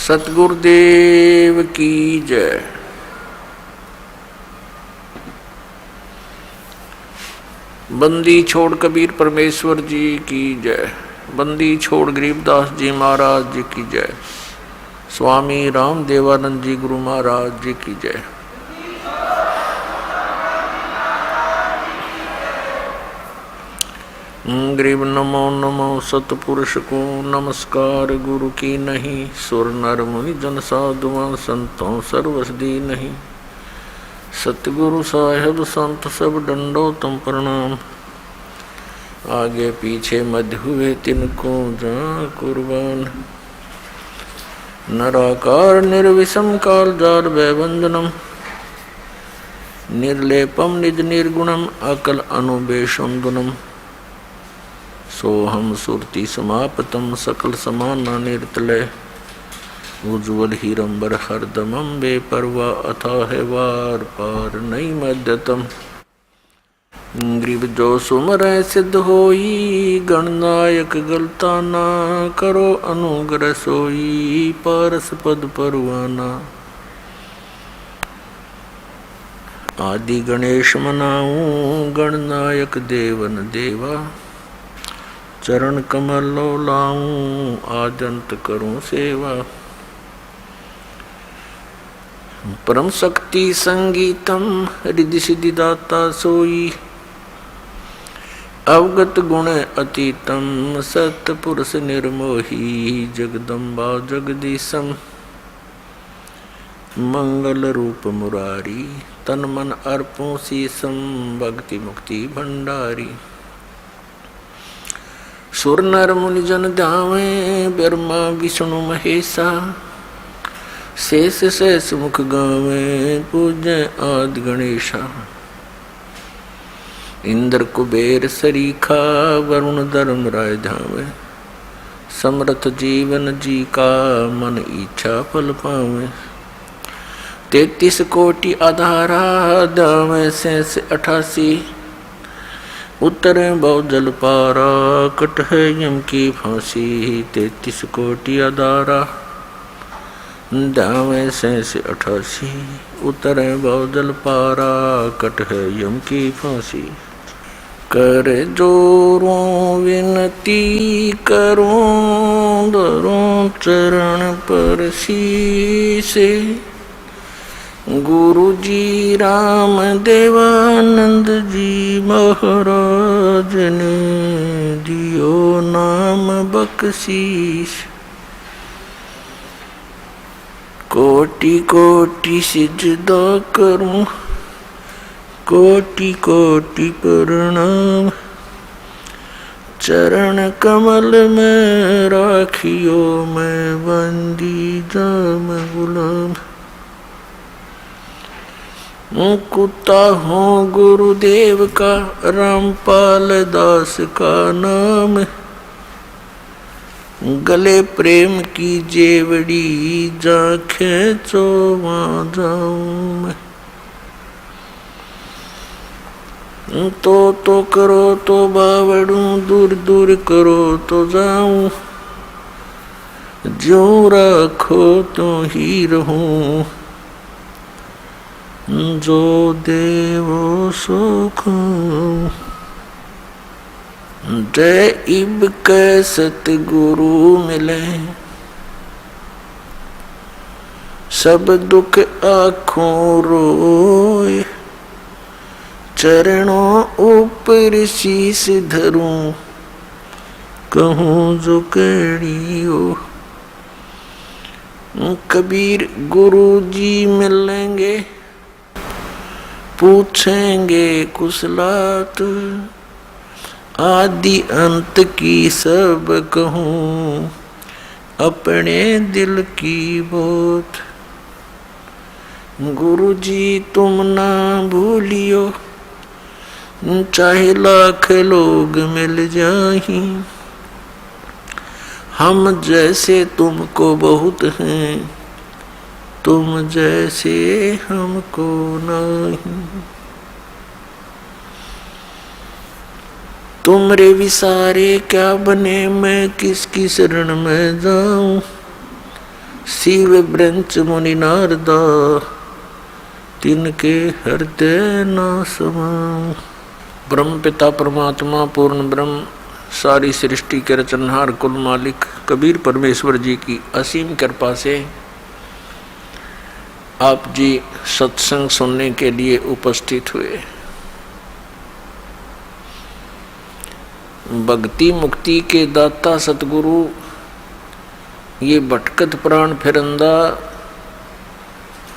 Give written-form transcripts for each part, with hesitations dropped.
सतगुरुदेव की जय। बंदी छोड़ कबीर परमेश्वर जी की जय। बंदी छोड़ गरीबदास जी महाराज जी की जय। स्वामी राम देवानंद जी गुरु महाराज जी की जय। गरीब नमो नमो सतपुरुष को नमस्कार। गुरु की नहीं सुर नर मुनि जन साधुआं संतों सर्वसदी नहीं। सतगुरु साहेब संत सब डंडो तुम प्रणाम। आगे पीछे मध्य हुए तिनको जा कुर्बान। नराकार निर्विषम काल जार वैवंदनम। निर्लेपम निज निर्गुणम अकल अनुबेशुंदनम। सोहम सुरति समापतम सकल समाना निर्तलय। उज्ज्वल हीरंबर हरदमम बेपरवा अथाह वार पार नहीं मध्यतम। ग्रीब जो सुमर सिद्ध होई गणनायक गलता ना करो अनुग्रह सोई पारस पद परवाना। आदि गणेश मनाऊं गणनायक देवन देवा। चरण कमल लो लाऊं आजंत करूं सेवा। परम शक्ति संगीतम रिद्धि सिद्धि दाता सोई। अवगत गुण अतीतम सतपुरुष निर्मोही। जगदम्बा जगदीशम मंगल रूप मुरारी। तन मन अर्पों शीसम भक्ति मुक्ति भंडारी। सुर नर मुनि जन ध्यावे ब्रह्मा विष्णु महेशा। शेष शेष मुख गावे पूज्य आदि गणेशा। इंद्र कुबेर सरीखा वरुण धर्म राय धावे। समर्थ जीवन जी का मन इच्छा फल पावे। 33 कोटि आधारा दावे शेष 88। उतरे बहु जल पारा कट है यम की फांसी। 33 कोटि अदारा दावे शेष 88। उतरे बहु जल पारा कट है यम की फांसी। कर जोरों विनती करूं धरूं चरण पर शीसे। गुरु जी राम देवानंद जी महाराज ने दियो नाम बख्शीश। कोटि कोटि सिजदा करूं कोटि कोटि प्रणाम। चरण कमल में राखियो मैं बंदी जाम गुलाम। कुत्ता हूँ गुरुदेव का रामपाल दास का नाम। गले प्रेम की जेवड़ी जा खेचो वहाँ जाऊं मैं। तो करो तो बावड़ू दूर दूर करो तो जाऊं। जो रखो तो ही रहूं। जो देवो सुख जय इब के सतगुरु मिले। सब दुख आँखों रोए। चरणों ऊपर शीस धरूं कहूँ जो केड़ी हो। कबीर गुरु जी मिलेंगे पूछेंगे कुशलात। आदि अंत की सब कहूँ अपने दिल की बात। गुरु जी तुम ना भूलियो चाहे लाख लोग मिल जाही। हम जैसे तुमको बहुत हैं तुम जैसे हमको नहीं। तुमरे विसारे क्या बने मैं किसकी शरण में जाऊं। शिव ब्रंच मुनि नारदा तिनके हृदय न समाऊं। ब्रह्म पिता परमात्मा पूर्ण ब्रह्म सारी सृष्टि के रचनहार कुल मालिक कबीर परमेश्वर जी की असीम कृपा से आप जी सत्संग सुनने के लिए उपस्थित हुए। भक्ति मुक्ति के दाता सतगुरु ये भटकत प्राण फिरंदा,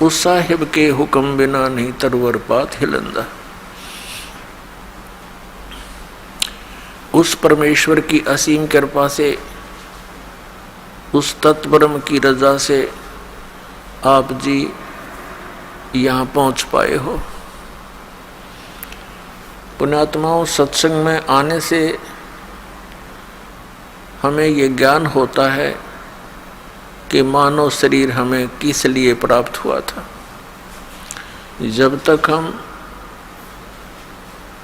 उस साहिब के हुक्म बिना नहीं तरवर पात हिलंदा। उस परमेश्वर की असीम कृपा से, उस तत्ब्रह्म की रजा से आप जी यहाँ पहुँच पाए हो। पुण्यात्माओं, सत्संग में आने से हमें ये ज्ञान होता है कि मानव शरीर हमें किस लिए प्राप्त हुआ था। जब तक हम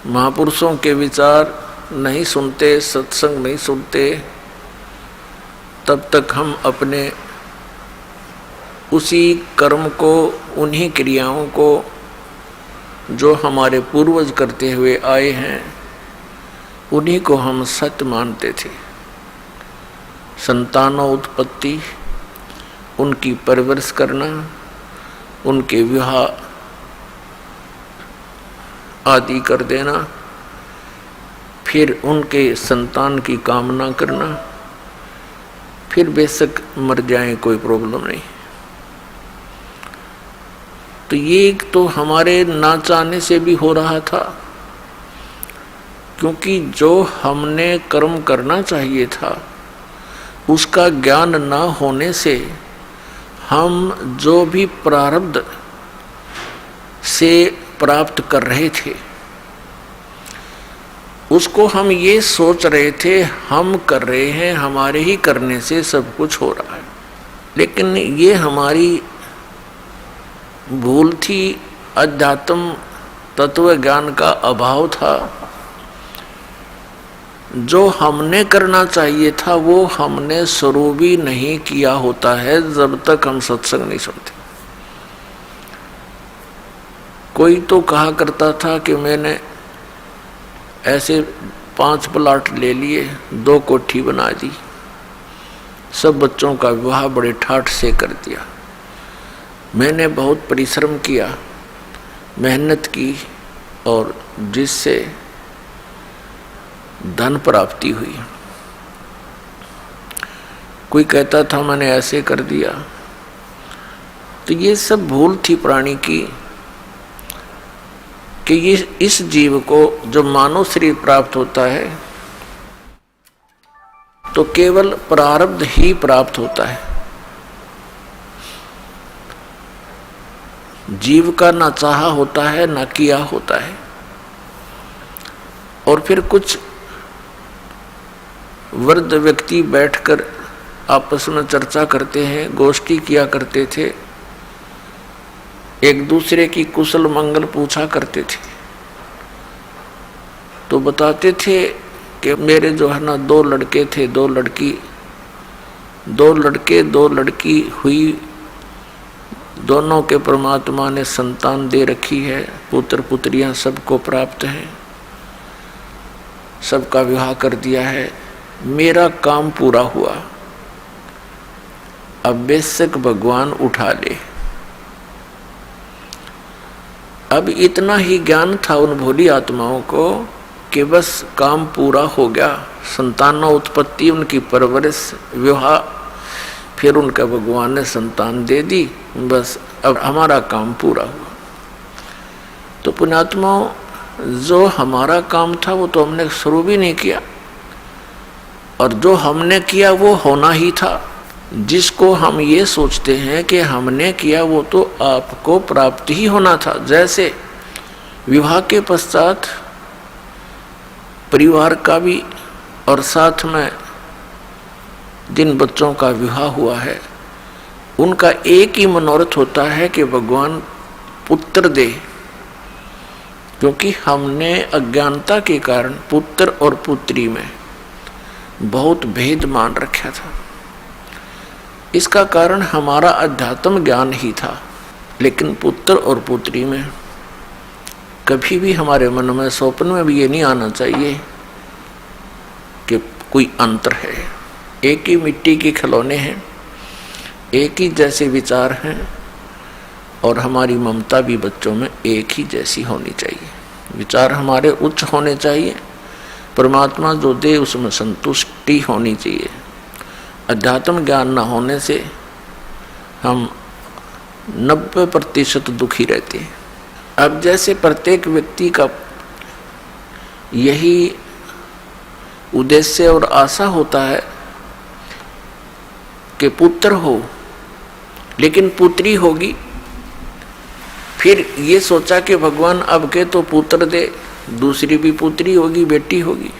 महापुरुषों के विचार नहीं सुनते, सत्संग नहीं सुनते, तब तक हम अपने उसी कर्म को, उन्हीं क्रियाओं को जो हमारे पूर्वज करते हुए आए हैं, उन्हीं को हम सत्य मानते थे। संतानों उत्पत्ति, उनकी परवरिश करना, उनके विवाह आदि कर देना, फिर उनके संतान की कामना करना, फिर बेशक मर जाए कोई प्रॉब्लम नहीं। तो ये तो हमारे ना चाहने से भी हो रहा था, क्योंकि जो हमने कर्म करना चाहिए था उसका ज्ञान ना होने से हम जो भी प्रारब्ध से प्राप्त कर रहे थे उसको हम ये सोच रहे थे हम कर रहे हैं, हमारे ही करने से सब कुछ हो रहा है। लेकिन ये हमारी भूल थी, अध्यात्म तत्व ज्ञान का अभाव था। जो हमने करना चाहिए था वो हमने शुरू भी नहीं किया होता है जब तक हम सत्संग नहीं सुनते। कोई तो कहा करता था कि मैंने ऐसे 5 प्लाट ले लिए, 2 कोठी बना दी, सब बच्चों का विवाह बड़े ठाठ से कर दिया। मैंने बहुत परिश्रम किया, मेहनत की, और जिससे धन प्राप्ति हुई। कोई कहता था मैंने ऐसे कर दिया। तो ये सब भूल थी प्राणी की कि ये इस जीव को जो मानव शरीर प्राप्त होता है तो केवल प्रारब्ध ही प्राप्त होता है। जीव का ना चाहा होता है ना किया होता है। और फिर कुछ वृद्ध व्यक्ति बैठकर आपस में चर्चा करते हैं, गोष्ठी किया करते थे, एक दूसरे की कुशल मंगल पूछा करते थे। तो बताते थे कि मेरे जो है ना 2 लड़के थे, 2 लड़की, 2 लड़के 2 लड़की हुई, दोनों के परमात्मा ने संतान दे रखी है, पुत्र पुत्रियां सबको प्राप्त हैं, सबका विवाह कर दिया है, मेरा काम पूरा हुआ, अब बेशक भगवान उठा ले। अब इतना ही ज्ञान था उन भोली आत्माओं को कि बस काम पूरा हो गया, संतानों उत्पत्ति, उनकी परवरिश, विवाह, फिर उनका भगवान ने संतान दे दी, बस अब हमारा काम पूरा हुआ। तो पुण्यात्माओं, जो हमारा काम था वो तो हमने शुरू भी नहीं किया, और जो हमने किया वो होना ही था। जिसको हम ये सोचते हैं कि हमने किया वो तो आपको प्राप्त ही होना था। जैसे विवाह के पश्चात परिवार का भी और साथ में जिन बच्चों का विवाह हुआ है उनका एक ही मनोरथ होता है कि भगवान पुत्र दे, क्योंकि हमने अज्ञानता के कारण पुत्र और पुत्री में बहुत भेद मान रखा था। इसका कारण हमारा अध्यात्म ज्ञान ही था। लेकिन पुत्र और पुत्री में कभी भी हमारे मन में स्वप्न में भी ये नहीं आना चाहिए कि कोई अंतर है। एक ही मिट्टी के खिलौने हैं, एक ही जैसे विचार हैं, और हमारी ममता भी बच्चों में एक ही जैसी होनी चाहिए। विचार हमारे उच्च होने चाहिए, परमात्मा जो दे उसमें संतुष्टि होनी चाहिए। अध्यात्म ज्ञान न होने से हम 90% दुखी रहते हैं। अब जैसे प्रत्येक व्यक्ति का यही उद्देश्य और आशा होता है कि पुत्र हो, लेकिन पुत्री होगी। फिर ये सोचा कि भगवान अब के तो पुत्र दे, दूसरी भी पुत्री होगी, बेटी होगी।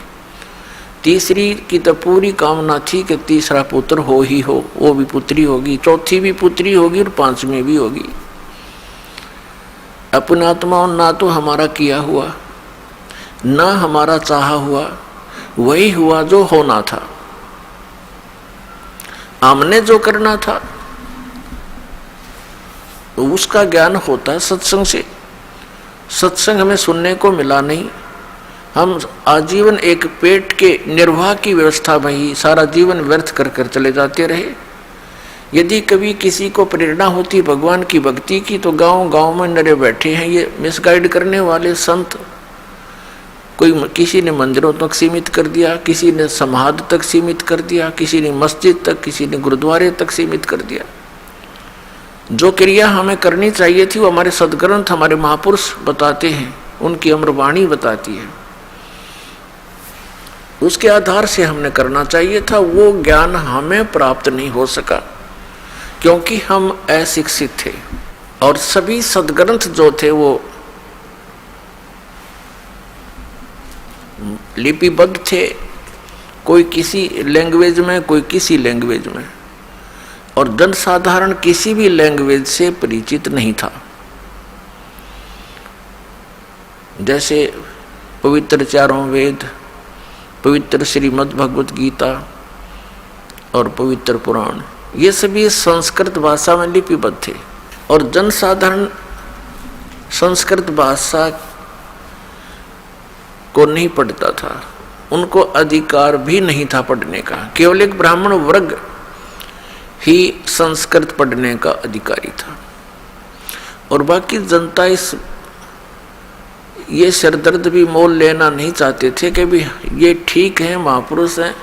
तीसरी की तो पूरी कामना थी कि तीसरा पुत्र हो ही हो, वो भी पुत्री होगी, चौथी भी पुत्री होगी और पांचवी भी होगी। अपने आत्माओं ना तो हमारा किया हुआ, ना हमारा चाहा हुआ, वही हुआ जो होना था। हमने जो करना था उसका ज्ञान होता है सत्संग से। सत्संग हमें सुनने को मिला नहीं। हम आजीवन एक पेट के निर्वाह की व्यवस्था में ही सारा जीवन व्यर्थ कर कर चले जाते रहे। यदि कभी किसी को प्रेरणा होती भगवान की भक्ति की तो गांव गांव में नरे बैठे हैं ये मिसगाइड करने वाले संत। कोई किसी ने मंदिरों तक सीमित कर दिया, किसी ने समाध तक सीमित कर दिया, किसी ने मस्जिद तक, किसी ने गुरुद्वारे तक सीमित कर दिया। जो क्रिया हमें करनी चाहिए थी वो हमारे सद्ग्रंथ, हमारे महापुरुष बताते हैं, उनकी अमरवाणी बताती है। उसके आधार से हमने करना चाहिए था। वो ज्ञान हमें प्राप्त नहीं हो सका क्योंकि हम अशिक्षित थे। और सभी सद्ग्रंथ जो थे वो लिपिबद्ध थे, कोई किसी लैंग्वेज में, कोई किसी लैंग्वेज में, और जन साधारण किसी भी लैंग्वेज से परिचित नहीं था। जैसे पवित्र चारों वेद, पवित्र श्रीमद् भगवत गीता और पवित्र पुराण, ये सभी संस्कृत भाषा में लिपिबद्ध थे। और जन साधारण संस्कृत भाषा को नहीं पढ़ता था, उनको अधिकार भी नहीं था पढ़ने का। केवल एक ब्राह्मण वर्ग ही संस्कृत पढ़ने का अधिकारी था और बाकी जनता ये सिरदर्द भी मोल लेना नहीं चाहते थे कि भी ये ठीक है, महापुरुष हैं,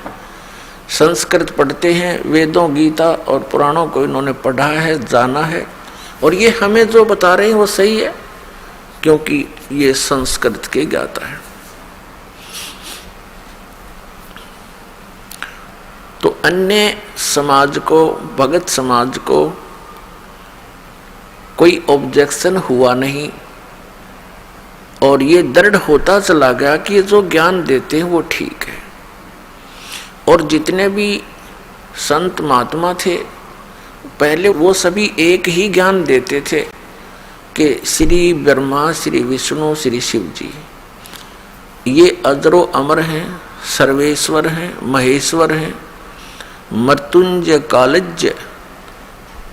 संस्कृत पढ़ते हैं, वेदों गीता और पुराणों को इन्होंने पढ़ा है, जाना है, और ये हमें जो बता रहे हैं वो सही है क्योंकि ये संस्कृत के ज्ञाता है। तो अन्य समाज को, भगत समाज को कोई ऑब्जेक्शन हुआ नहीं और ये दृढ़ होता चला गया कि ये जो ज्ञान देते हैं वो ठीक है। और जितने भी संत महात्मा थे पहले वो सभी एक ही ज्ञान देते थे कि श्री ब्रह्मा, श्री विष्णु, श्री शिव जी ये अजरो अमर हैं, सर्वेश्वर हैं, महेश्वर हैं, मृत्युंजय कालज्य,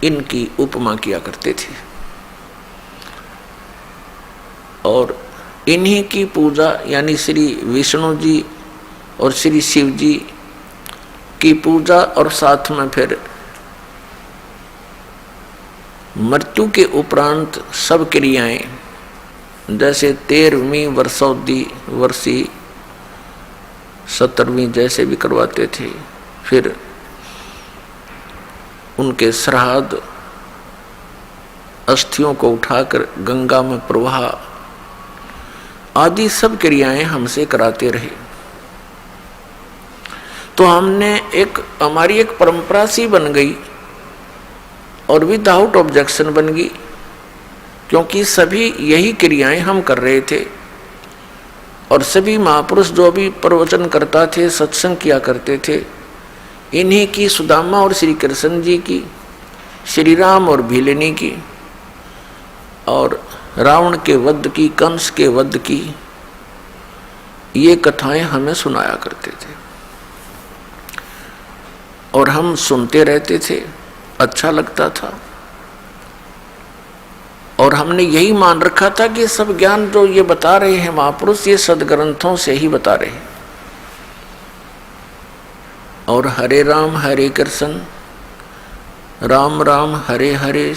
इनकी उपमा किया करते थे। और इन्हीं की पूजा यानी श्री विष्णु जी और श्री शिव जी की पूजा और साथ में फिर मृत्यु के उपरांत सब क्रियाएं, जैसे 13वीं वर्षोद्धी वर्षी 17वीं जैसे भी करवाते थे, फिर उनके श्राद्ध, अस्थियों को उठाकर गंगा में प्रवाह आदि सब क्रियाएं हमसे कराते रहे। तो हमारी एक परंपरा सी बन गई और विदाउट ऑब्जेक्शन बन गई क्योंकि सभी यही क्रियाएं हम कर रहे थे। और सभी महापुरुष जो भी प्रवचन करता थे, सत्संग किया करते थे, इन्हीं की, सुदामा और श्री कृष्ण जी की, श्री राम और भीलनी की, और रावण के वध की, कंस के वध की, ये कथाएं हमें सुनाया करते थे और हम सुनते रहते थे अच्छा लगता था। और हमने यही मान रखा था कि सब ज्ञान जो ये बता रहे हैं महापुरुष, ये सदग्रंथों से ही बता रहे हैं। और हरे कृष्ण राम राम हरे हरे,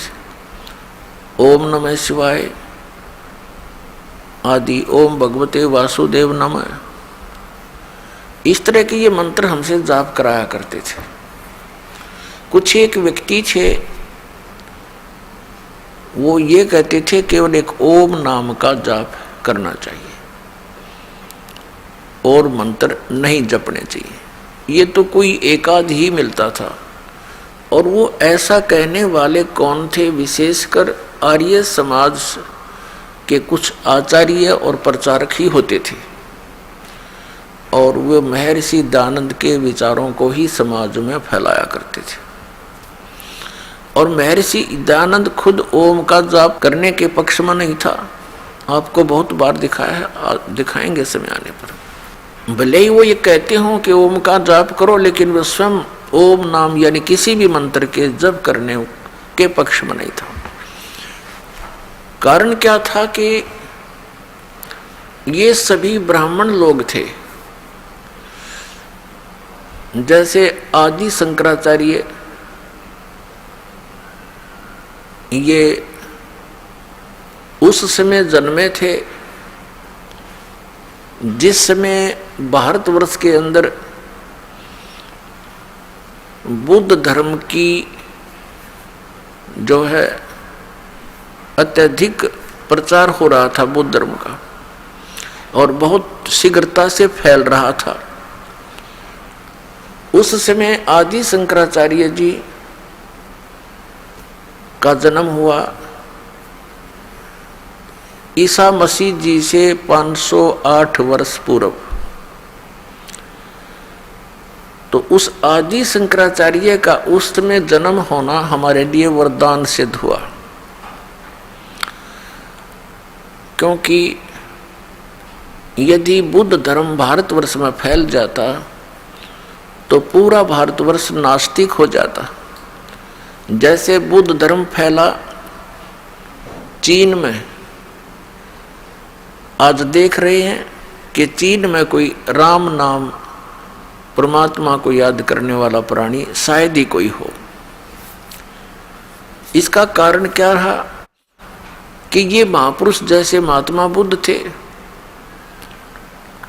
ओम नमः शिवाय आदि, ओम भगवते वासुदेव नमः, इस तरह के ये मंत्र हमसे जाप कराया करते थे। कुछ एक व्यक्ति थे, वो ये कहते थे केवल एक ओम नाम का जाप करना चाहिए और मंत्र नहीं जपने चाहिए। ये तो कोई एकाध ही मिलता था। और वो ऐसा कहने वाले कौन थे? विशेषकर आर्य समाज के कुछ आचार्य और प्रचारक ही होते थे। और वे महर्षि दयानंद के विचारों को ही समाज में फैलाया करते थे। और महर्षि दयानंद खुद ओम का जाप करने के पक्ष में नहीं था। आपको बहुत बार दिखाया है, दिखाएंगे समय आने पर। भले ही वो ये कहते हों कि ओम का जाप करो, लेकिन वे स्वयं ओम नाम यानी किसी भी मंत्र के जप करने के पक्ष में नहीं था। कारण क्या था कि ये सभी ब्राह्मण लोग थे। जैसे आदि शंकराचार्य, ये उस समय जन्मे थे जिस समय भारतवर्ष के अंदर बुद्ध धर्म की जो है अत्यधिक प्रचार हो रहा था बुद्ध धर्म का, और बहुत शीघ्रता से फैल रहा था। उस समय आदि शंकराचार्य जी का जन्म हुआ ईसा मसीह जी से 508 वर्ष पूर्व। तो उस आदि शंकराचार्य का उस समय जन्म होना हमारे लिए वरदान सिद्ध हुआ, क्योंकि यदि बुद्ध धर्म भारतवर्ष में फैल जाता तो पूरा भारतवर्ष नास्तिक हो जाता। जैसे बुद्ध धर्म फैला चीन में, आज देख रहे हैं कि चीन में कोई राम नाम परमात्मा को याद करने वाला प्राणी शायद ही कोई हो। इसका कारण क्या रहा कि ये महापुरुष जैसे महात्मा बुद्ध थे,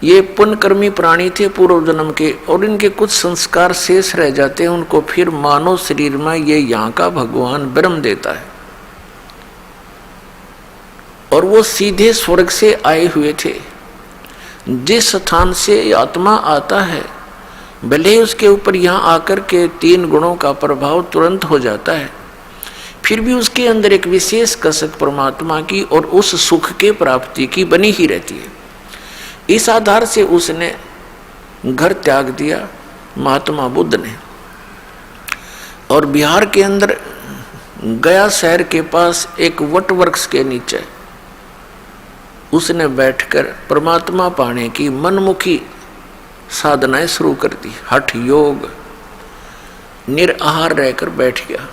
ये पुण्यकर्मी प्राणी थे पूर्व जन्म के, और इनके कुछ संस्कार शेष रह जाते हैं। उनको फिर मानव शरीर में ये यहाँ का भगवान ब्रह्म देता है, और वो सीधे स्वर्ग से आए हुए थे। जिस स्थान से आत्मा आता है, भले ही उसके ऊपर यहाँ आकर के 3 गुणों का प्रभाव तुरंत हो जाता है, फिर भी उसके अंदर एक विशेष कसक परमात्मा की और उस सुख के प्राप्ति की बनी ही रहती है। इस आधार से उसने घर त्याग दिया महात्मा बुद्ध ने, और बिहार के अंदर गया शहर के पास एक वट वृक्ष के नीचे उसने बैठकर परमात्मा पाने की मनमुखी साधनाएं शुरू कर दी। हठ योग, निराहार रहकर बैठ गया।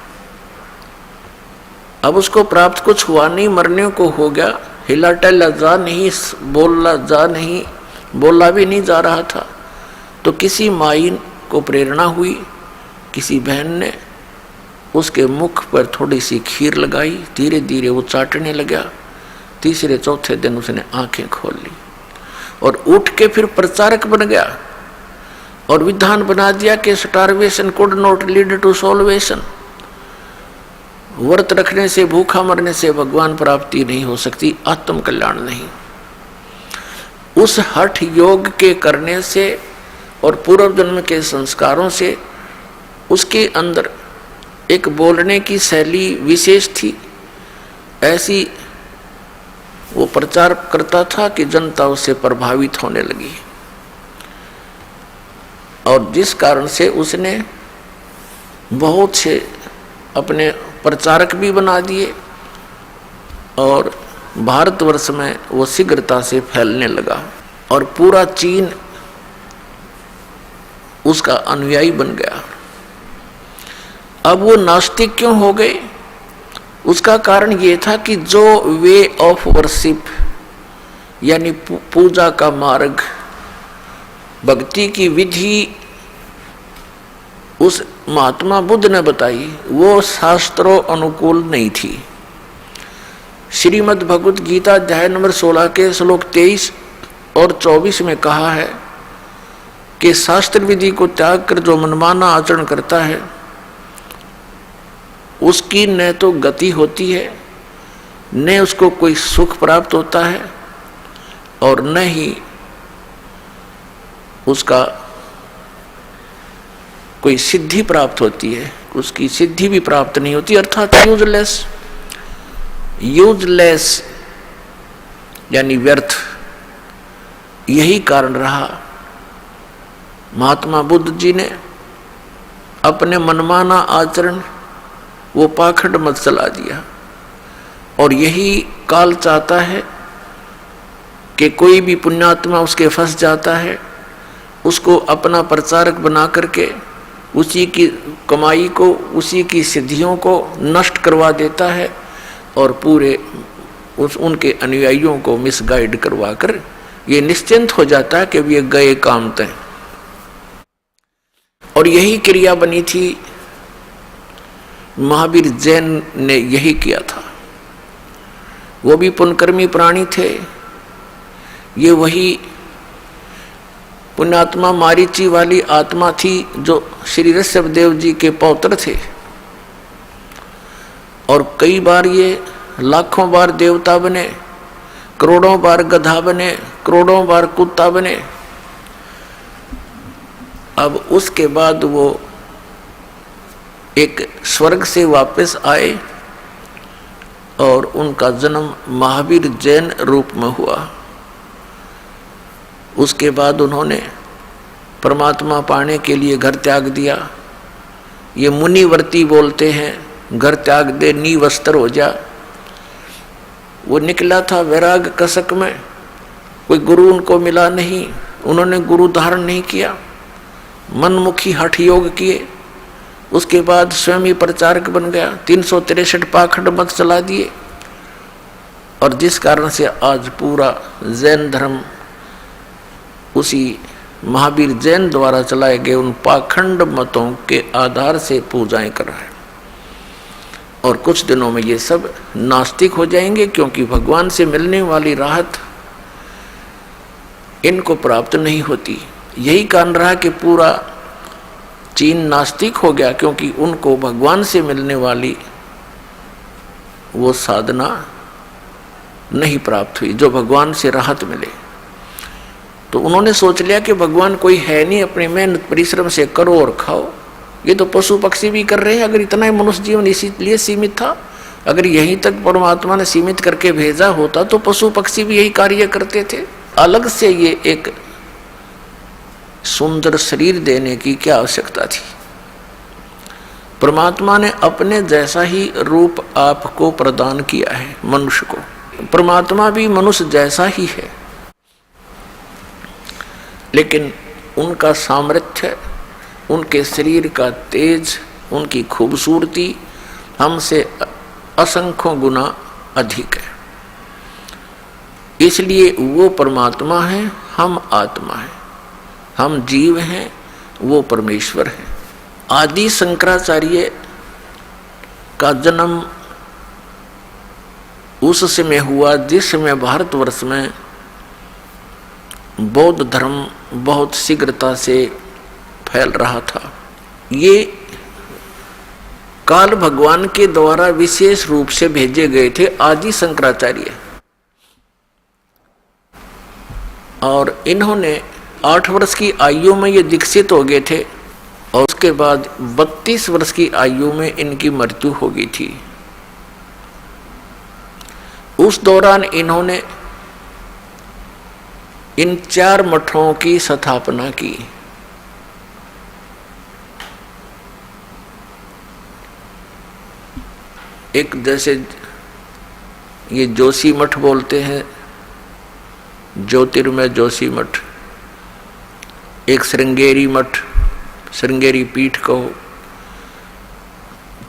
अब उसको प्राप्त कुछ हुआ नहीं, मरने को हो गया। हिला टहला जा नहीं, बोला भी नहीं जा रहा था। तो किसी माई को प्रेरणा हुई, किसी बहन ने उसके मुख पर थोड़ी सी खीर लगाई, धीरे धीरे वो चाटने लगा। तीसरे चौथे दिन उसने आंखें खोल ली और उठ के फिर प्रचारक बन गया और विधान बना दिया कि starvation could not lead to salvation. व्रत रखने से, भूखा मरने से भगवान प्राप्ति नहीं हो सकती, आत्म कल्याण नहीं। उस हठ योग के करने से और पूर्व जन्म के संस्कारों से उसके अंदर एक बोलने की शैली विशेष थी। ऐसी वो प्रचार करता था कि जनता उससे प्रभावित होने लगी, और जिस कारण से उसने बहुत से अपने प्रचारक भी बना दिए, और भारतवर्ष में वो शीघ्रता से फैलने लगा और पूरा चीन उसका अनुयायी बन गया। अब वो नास्तिक क्यों हो गए? उसका कारण ये था कि जो वे ऑफ वर्शिप यानी पूजा का मार्ग, भक्ति की विधि उस महात्मा बुद्ध ने बताई, वो शास्त्रों अनुकूल नहीं थी। श्रीमद् भगवत गीता अध्याय नंबर 16 के श्लोक 23 और 24 में कहा है कि शास्त्र विधि को त्याग कर जो मनमाना आचरण करता है उसकी न तो गति होती है, न उसको कोई सुख प्राप्त होता है, और न ही उसका कोई सिद्धि प्राप्त होती है, उसकी सिद्धि भी प्राप्त नहीं होती, अर्थात यूजलेस। यूजलेस यानी व्यर्थ। यही कारण रहा महात्मा बुद्ध जी ने अपने मनमाना आचरण, वो पाखंड मत चला दिया। और यही काल चाहता है कि कोई भी पुण्यात्मा उसके फंस जाता है, उसको अपना प्रचारक बना करके उसी की कमाई को, उसी की सिद्धियों को नष्ट करवा देता है और पूरे उनके अनुयायियों को मिसगाइड करवा कर ये निश्चिंत हो जाता है कि ये गए काम तय। और यही क्रिया बनी थी, महावीर जैन ने यही किया था। वो भी पुण्यकर्मी प्राणी थे। ये वही पुण्यात्मा मारीची वाली आत्मा थी जो श्री ऋषभदेव जी के पौत्र थे, और कई बार ये लाखों बार देवता बने, करोड़ों बार गधा बने, करोड़ों बार कुत्ता बने। अब उसके बाद वो एक स्वर्ग से वापस आए और उनका जन्म महावीर जैन रूप में हुआ। उसके बाद उन्होंने परमात्मा पाने के लिए घर त्याग दिया। ये मुनिवर्ती बोलते हैं, घर त्याग दे नी वस्त्र हो जा। वो निकला था वैराग कसक में, कोई गुरु उनको मिला नहीं, उन्होंने गुरु धारण नहीं किया, मनमुखी हठ योग किए। उसके बाद स्वयं ही प्रचारक बन गया, 363 पाखंड मत चला दिए, और जिस कारण से आज पूरा जैन धर्म उसी महावीर जैन द्वारा चलाए गए उन पाखंड मतों के आधार से पूजाएं कर रहा है। और कुछ दिनों में ये सब नास्तिक हो जाएंगे, क्योंकि भगवान से मिलने वाली राहत इनको प्राप्त नहीं होती। यही कारण रहा कि पूरा चीन नास्तिक हो गया, क्योंकि उनको भगवान से मिलने वाली वो साधना नहीं प्राप्त हुई जो भगवान से राहत मिले। तो उन्होंने सोच लिया कि भगवान कोई है नहीं, अपनी मेहनत परिश्रम से करो और खाओ। ये तो पशु पक्षी भी कर रहे हैं। अगर इतना ही मनुष्य जीवन इसीलिए सीमित था, अगर यहीं तक परमात्मा ने सीमित करके भेजा होता तो पशु पक्षी भी यही कार्य करते थे। अलग से ये एक सुंदर शरीर देने की क्या आवश्यकता थी? परमात्मा ने अपने जैसा ही रूप आपको प्रदान किया है मनुष्य को। परमात्मा भी मनुष्य जैसा ही है, लेकिन उनका सामर्थ्य, उनके शरीर का तेज, उनकी खूबसूरती हमसे असंख्यों गुना अधिक है। इसलिए वो परमात्मा है, हम आत्मा हैं, हम जीव हैं, वो परमेश्वर है। आदि शंकराचार्य का जन्म उस समय हुआ जिस समय भारतवर्ष में बौद्ध धर्म बहुत शीघ्रता से फैल रहा था। ये काल भगवान के द्वारा विशेष रूप से भेजे गए थे आदि शंकराचार्य, और इन्होंने 8 वर्ष की आयु में ये दीक्षित हो गए थे, और उसके बाद 32 वर्ष की आयु में इनकी मृत्यु हो गई थी। उस दौरान इन्होंने इन 4 मठों की स्थापना की। एक जैसे ये जोशी मठ बोलते हैं, ज्योतिर्मय जोशी मठ, एक श्रृंगेरी मठ, श्रृंगेरी पीठ कहो,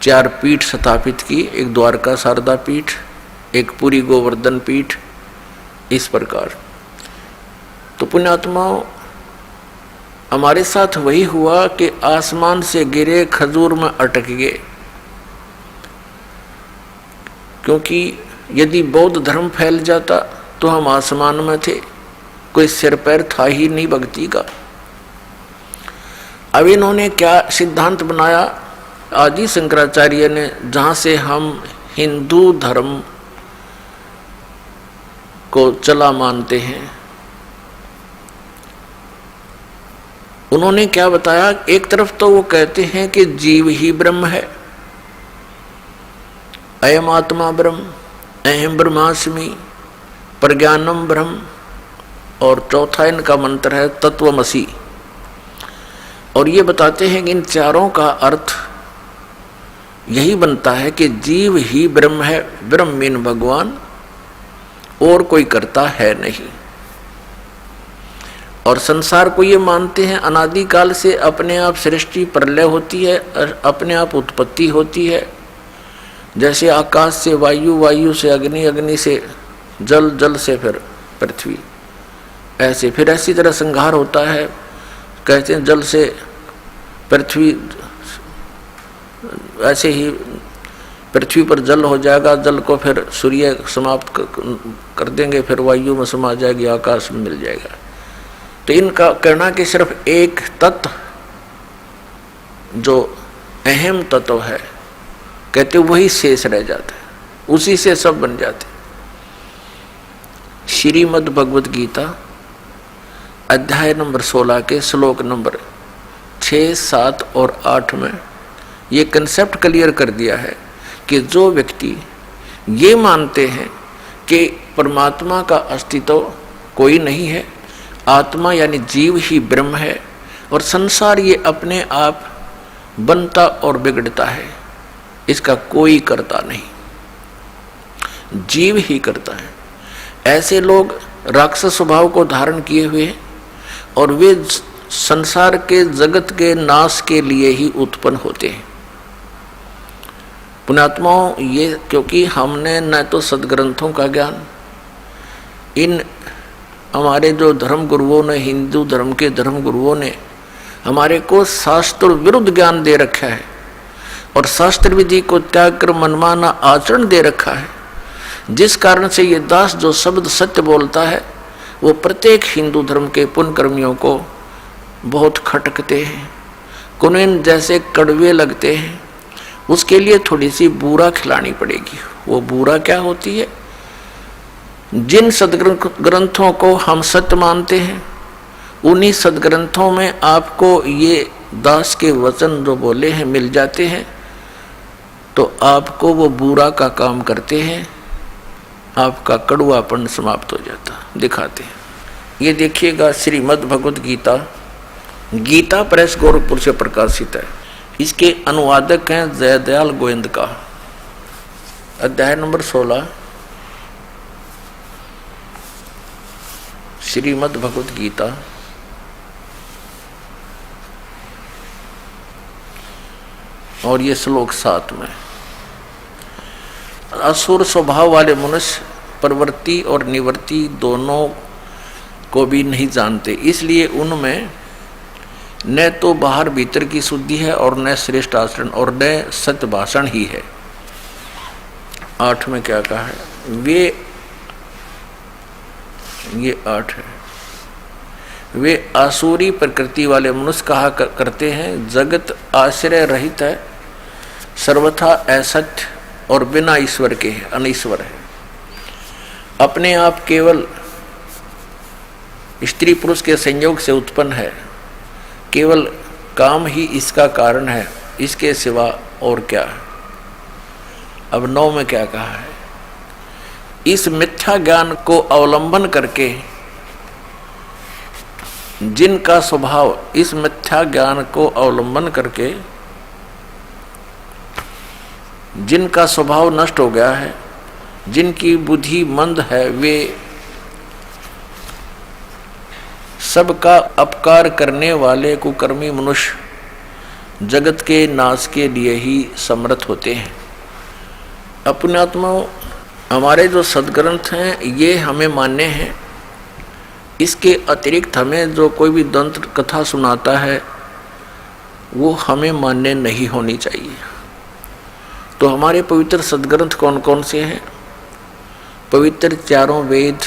4 पीठ स्थापित की, एक द्वारका शारदा पीठ, एक पुरी गोवर्धन पीठ, इस प्रकार। तो पुण्यात्माओं, हमारे साथ वही हुआ कि आसमान से गिरे, खजूर में अटक गए। क्योंकि यदि बौद्ध धर्म फैल जाता तो हम आसमान में थे, कोई सिर पैर था ही नहीं भक्ति का। अब इन्होंने क्या सिद्धांत बनाया, आदि शंकराचार्य ने, जहाँ से हम हिंदू धर्म को चला मानते हैं, उन्होंने क्या बताया। एक तरफ तो वो कहते हैं कि जीव ही ब्रह्म है, अयम आत्मा ब्रह्म, अहम ब्रह्मास्मि, प्रज्ञानम ब्रह्म, और चौथा इनका मंत्र है तत्वमसि। और ये बताते हैं कि इन चारों का अर्थ यही बनता है कि जीव ही ब्रह्म है, ब्रह्म मीन भगवान, और कोई करता है नहीं। और संसार को ये मानते हैं अनादिकाल से अपने आप सृष्टि प्रलय होती है, अपने आप उत्पत्ति होती है। जैसे आकाश से वायु, वायु से अग्नि, अग्नि से जल, जल से फिर पृथ्वी, ऐसे फिर ऐसी तरह संहार होता है। कहते हैं जल से पृथ्वी, ऐसे ही पृथ्वी पर जल हो जाएगा, जल को फिर सूर्य समाप्त कर देंगे, फिर वायु में समा जाएगी, आकाश में मिल जाएगा। तो इनका कहना कि सिर्फ एक तत्व जो अहम तत्व है, कहते वही शेष रह जाता है, उसी से सब बन जाते। श्रीमद् भगवत गीता अध्याय नंबर 16 के श्लोक नंबर 6, 7 और 8 में ये कंसेप्ट क्लियर कर दिया है कि जो व्यक्ति ये मानते हैं कि परमात्मा का अस्तित्व कोई नहीं है, आत्मा यानी जीव ही ब्रह्म है, और संसार ये अपने आप बनता और बिगड़ता है, इसका कोई करता नहीं, जीव ही करता है। ऐसे लोग राक्षस स्वभाव को धारण किए हुए हैं और वे संसार के जगत के नाश के लिए ही उत्पन्न होते हैं। पुण्यात्माओं, ये क्योंकि हमने न तो सदग्रंथों का ज्ञान, इन हमारे जो धर्म गुरुओं ने, हिंदू धर्म के धर्म गुरुओं ने हमारे को शास्त्र विरुद्ध ज्ञान दे रखा है और शास्त्र विधि को त्याग कर मनमाना आचरण दे रखा है, जिस कारण से ये दास जो शब्द सत्य बोलता है वो प्रत्येक हिंदू धर्म के पुण्यकर्मियों को बहुत खटकते हैं, कुनैन जैसे कड़वे लगते हैं। उसके लिए थोड़ी सी बूरा खिलानी पड़ेगी। वो बूरा क्या होती है? जिन सदग्रंथों को हम सत्य मानते हैं, उन्हीं सदग्रंथों में आपको ये दास के वचन जो बोले हैं मिल जाते हैं, तो आपको वो बुरा का काम करते हैं, आपका कड़वापन समाप्त हो जाता। दिखाते हैं, ये देखिएगा श्रीमद् भगवत गीता, गीता प्रेस गोरखपुर से प्रकाशित है। इसके अनुवादक हैं जयदयाल गोविंद का। अध्याय नंबर 16 श्रीमद् भगवत गीता और ये श्लोक 7 में। असुर स्वभाव वाले मनुष्य प्रवृत्ति और निवृत्ति दोनों को भी नहीं जानते, इसलिए उनमें न तो बाहर भीतर की शुद्धि है और न श्रेष्ठ आचरण और न सत्य भाषण ही है। 8 में क्या कहा है? ये 8 है। वे आसुरी प्रकृति वाले मनुष्य कहा करते हैं, जगत आश्रय रहित है, सर्वथा असत्य और बिना ईश्वर के है, अनीश्वर है। अपने आप केवल स्त्री पुरुष के संयोग से उत्पन्न है, केवल काम ही इसका कारण है, इसके सिवा और क्या है। अब 9 में क्या कहा है? इस मिथ्या ज्ञान को अवलंबन करके जिनका स्वभाव, इस मिथ्या ज्ञान को अवलंबन करके जिनका स्वभाव नष्ट हो गया है, जिनकी बुद्धि मंद है, वे सबका अपकार करने वाले कुकर्मी मनुष्य जगत के नाश के लिए ही समर्थ होते हैं। अपने आत्माओं, हमारे जो सदग्रंथ हैं ये हमें मान्य हैं। इसके अतिरिक्त हमें जो कोई भी दंत कथा सुनाता है वो हमें मान्य नहीं होनी चाहिए। तो हमारे पवित्र सदग्रंथ कौन कौन से हैं? पवित्र चारों वेद,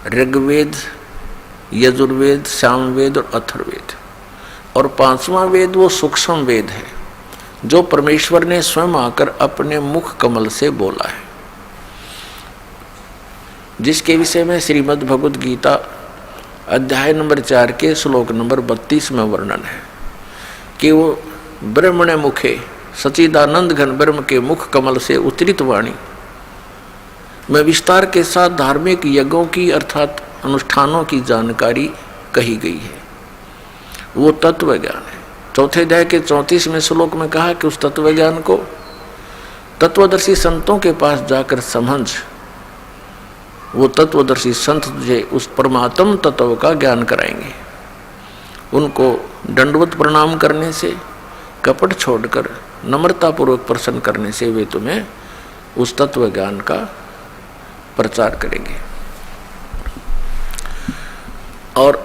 ऋग्वेद, यजुर्वेद, सामवेद और अथर्ववेद। और पांचवा वेद वो सूक्ष्म वेद है जो परमेश्वर ने स्वयं आकर अपने मुख कमल से बोला है, जिसके विषय में श्रीमद् भगवद गीता अध्याय नंबर 4 के श्लोक नंबर 32 में वर्णन है कि वो ब्रह्मणे मुखे सच्चिदानंद घन ब्रह्म के मुख कमल से उतरित वाणी में विस्तार के साथ धार्मिक यज्ञों की अर्थात अनुष्ठानों की जानकारी कही गई है। वो तत्व ज्ञान है। चौथे अध्याय के 34वें श्लोक में कहा कि उस तत्व ज्ञान को तत्वदर्शी संतों के पास जाकर समझ। वो तत्वदर्शी संत तुझे उस परमात्म तत्व का ज्ञान कराएंगे। उनको दंडवत प्रणाम करने से, कपट छोड़कर नम्रतापूर्वक प्रसन्न करने से वे तुम्हें उस तत्व ज्ञान का प्रचार करेंगे। और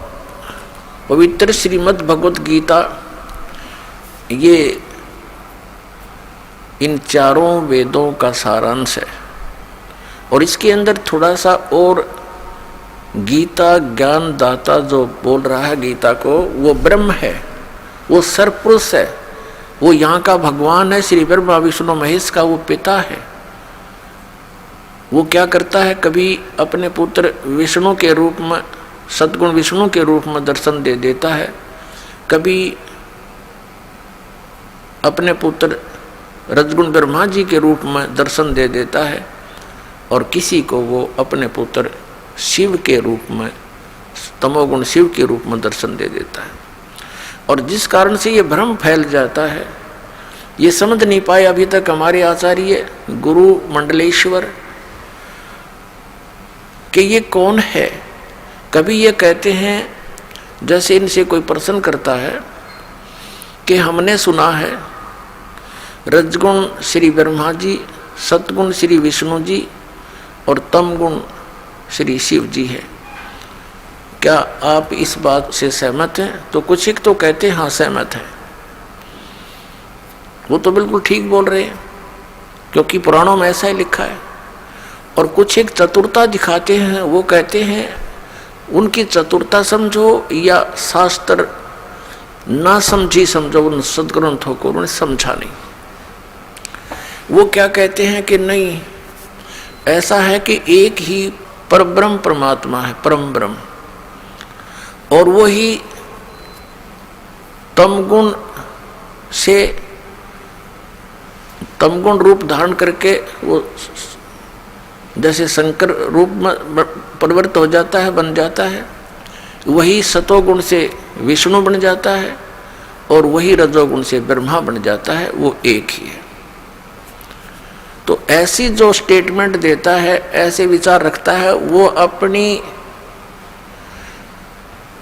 पवित्र श्रीमद् भगवद गीता ये इन चारों वेदों का सारांश है। और इसके अंदर थोड़ा सा और गीता ज्ञान दाता जो बोल रहा है गीता को, वो ब्रह्म है, वो सर्वपुरुष है, वो यहाँ का भगवान है, श्री ब्रह्मा विष्णु महेश का वो पिता है। वो क्या करता है, कभी अपने पुत्र विष्णु के रूप में, सद्गुण विष्णु के रूप में दर्शन दे देता है, कभी अपने पुत्र रजगुण ब्रह्मा जी के रूप में दर्शन दे देता है, और किसी को वो अपने पुत्र शिव के रूप में, तमोगुण शिव के रूप में दर्शन दे देता है। और जिस कारण से ये भ्रम फैल जाता है, ये समझ नहीं पाए अभी तक हमारे आचार्य गुरु मंडलेश्वर कि ये कौन है। कभी ये कहते हैं, जैसे इनसे कोई प्रश्न करता है कि हमने सुना है रजगुण श्री ब्रह्मा जी, सतगुण श्री विष्णु जी और तमगुण श्री शिव जी है, क्या आप इस बात से सहमत हैं? तो कुछ एक तो कहते हैं हाँ सहमत हैं, वो तो बिल्कुल ठीक बोल रहे हैं क्योंकि पुराणों में ऐसा ही लिखा है। और कुछ एक चतुरता दिखाते हैं, वो कहते हैं उनकी चतुरता समझो या शास्त्र ना समझी समझो, उन सदग्रंथों को उन्होंने समझा नहीं। वो क्या कहते हैं कि नहीं, ऐसा है कि एक ही परब्रह्म परमात्मा है, परम ब्रह्म, और वो ही तमगुण से तमगुण रूप धारण करके वो जैसे शंकर रूप में परिवर्तित हो जाता है, बन जाता है, वही सतोगुण से विष्णु बन जाता है और वही रजोगुण से ब्रह्मा बन जाता है, वो एक ही है। तो ऐसी जो स्टेटमेंट देता है, ऐसे विचार रखता है, वो अपनी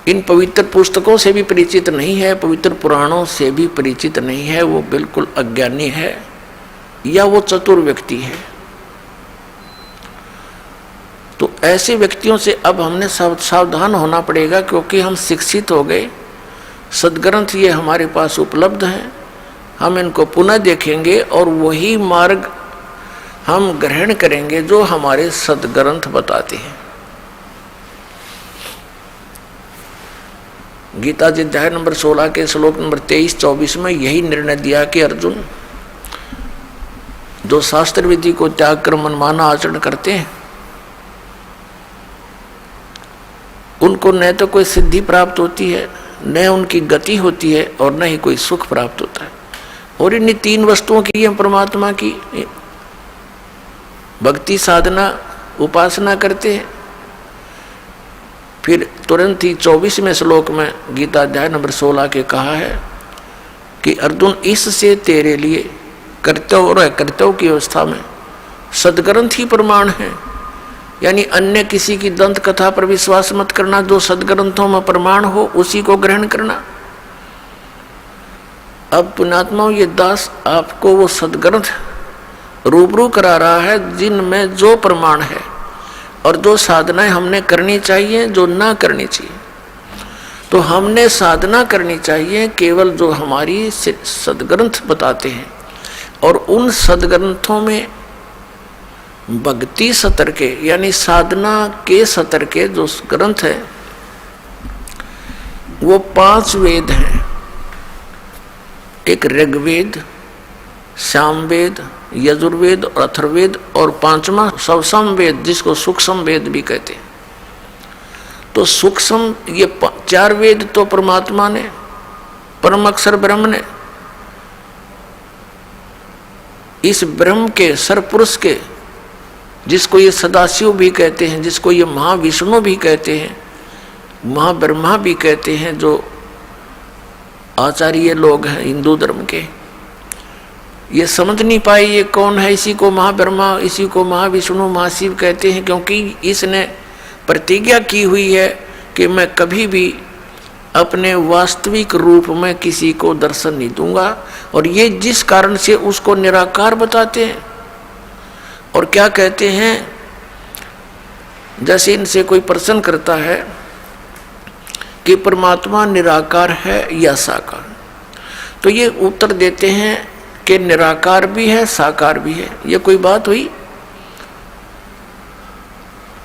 इन पवित्र पुस्तकों से भी परिचित नहीं है, पवित्र पुराणों से भी परिचित नहीं है, वो बिल्कुल अज्ञानी है या वो चतुर व्यक्ति है। तो ऐसे व्यक्तियों से अब हमने सावधान होना पड़ेगा, क्योंकि हम शिक्षित हो गए, सदग्रंथ ये हमारे पास उपलब्ध हैं, हम इनको पुनः देखेंगे और वही मार्ग हम ग्रहण करेंगे जो हमारे सदग्रंथ बताते हैं। गीता जी अध्याय नंबर 16 के श्लोक नंबर 23-24 में यही निर्णय दिया कि अर्जुन, जो शास्त्र विधि को त्याग कर मनमाना आचरण करते हैं उनको न तो कोई सिद्धि प्राप्त होती है, न उनकी गति होती है और न ही कोई सुख प्राप्त होता है। और इन 3 वस्तुओं की हम परमात्मा की भक्ति साधना उपासना करते हैं। फिर तुरंत ही 24वें श्लोक में गीता अध्याय नंबर 16 के कहा है कि अर्जुन, इससे तेरे लिए कर्तव्य और अकर्तव्य की अवस्था में सदग्रंथ ही प्रमाण है। यानी अन्य किसी की दंत कथा पर विश्वास मत करना, जो सदग्रंथों में प्रमाण हो उसी को ग्रहण करना। अब पुण्यात्माओं, ये दास आपको वो सदग्रंथ रूबरू करा रहा है जिनमें जो प्रमाण है और जो साधनाएं हमने करनी चाहिए, जो ना करनी चाहिए। तो हमने साधना करनी चाहिए केवल जो हमारी सदग्रंथ बताते हैं, और उन सदग्रंथों में भक्ति सतर के यानी साधना के सतर के जो ग्रंथ है वो 5 वेद हैं। एक ऋग्वेद, सामवेद, यजुर्वेद और अथर्ववेद, और 5वां सवसम वेद जिसको सूक्ष्म वेद भी कहते हैं। तो सूक्ष्म ये 4 वेद तो परमात्मा ने, परम अक्षर ब्रह्म ने, इस ब्रह्म के सरपुरुष के, जिसको ये सदाशिव भी कहते हैं, जिसको ये महाविष्णु भी कहते हैं, महाब्रह्मा भी कहते हैं, जो आचार्य लोग हैं हिंदू धर्म के, ये समझ नहीं पाए ये कौन है। इसी को महाब्रह्मा, इसी को महाविष्णु, महाशिव कहते हैं, क्योंकि इसने प्रतिज्ञा की हुई है कि मैं कभी भी अपने वास्तविक रूप में किसी को दर्शन नहीं दूंगा। और ये जिस कारण से उसको निराकार बताते हैं। और क्या कहते हैं, जैसे इनसे कोई प्रश्न करता है कि परमात्मा निराकार है या साकार, तो ये उत्तर देते हैं कि निराकार भी है, साकार भी है। ये कोई बात हुई?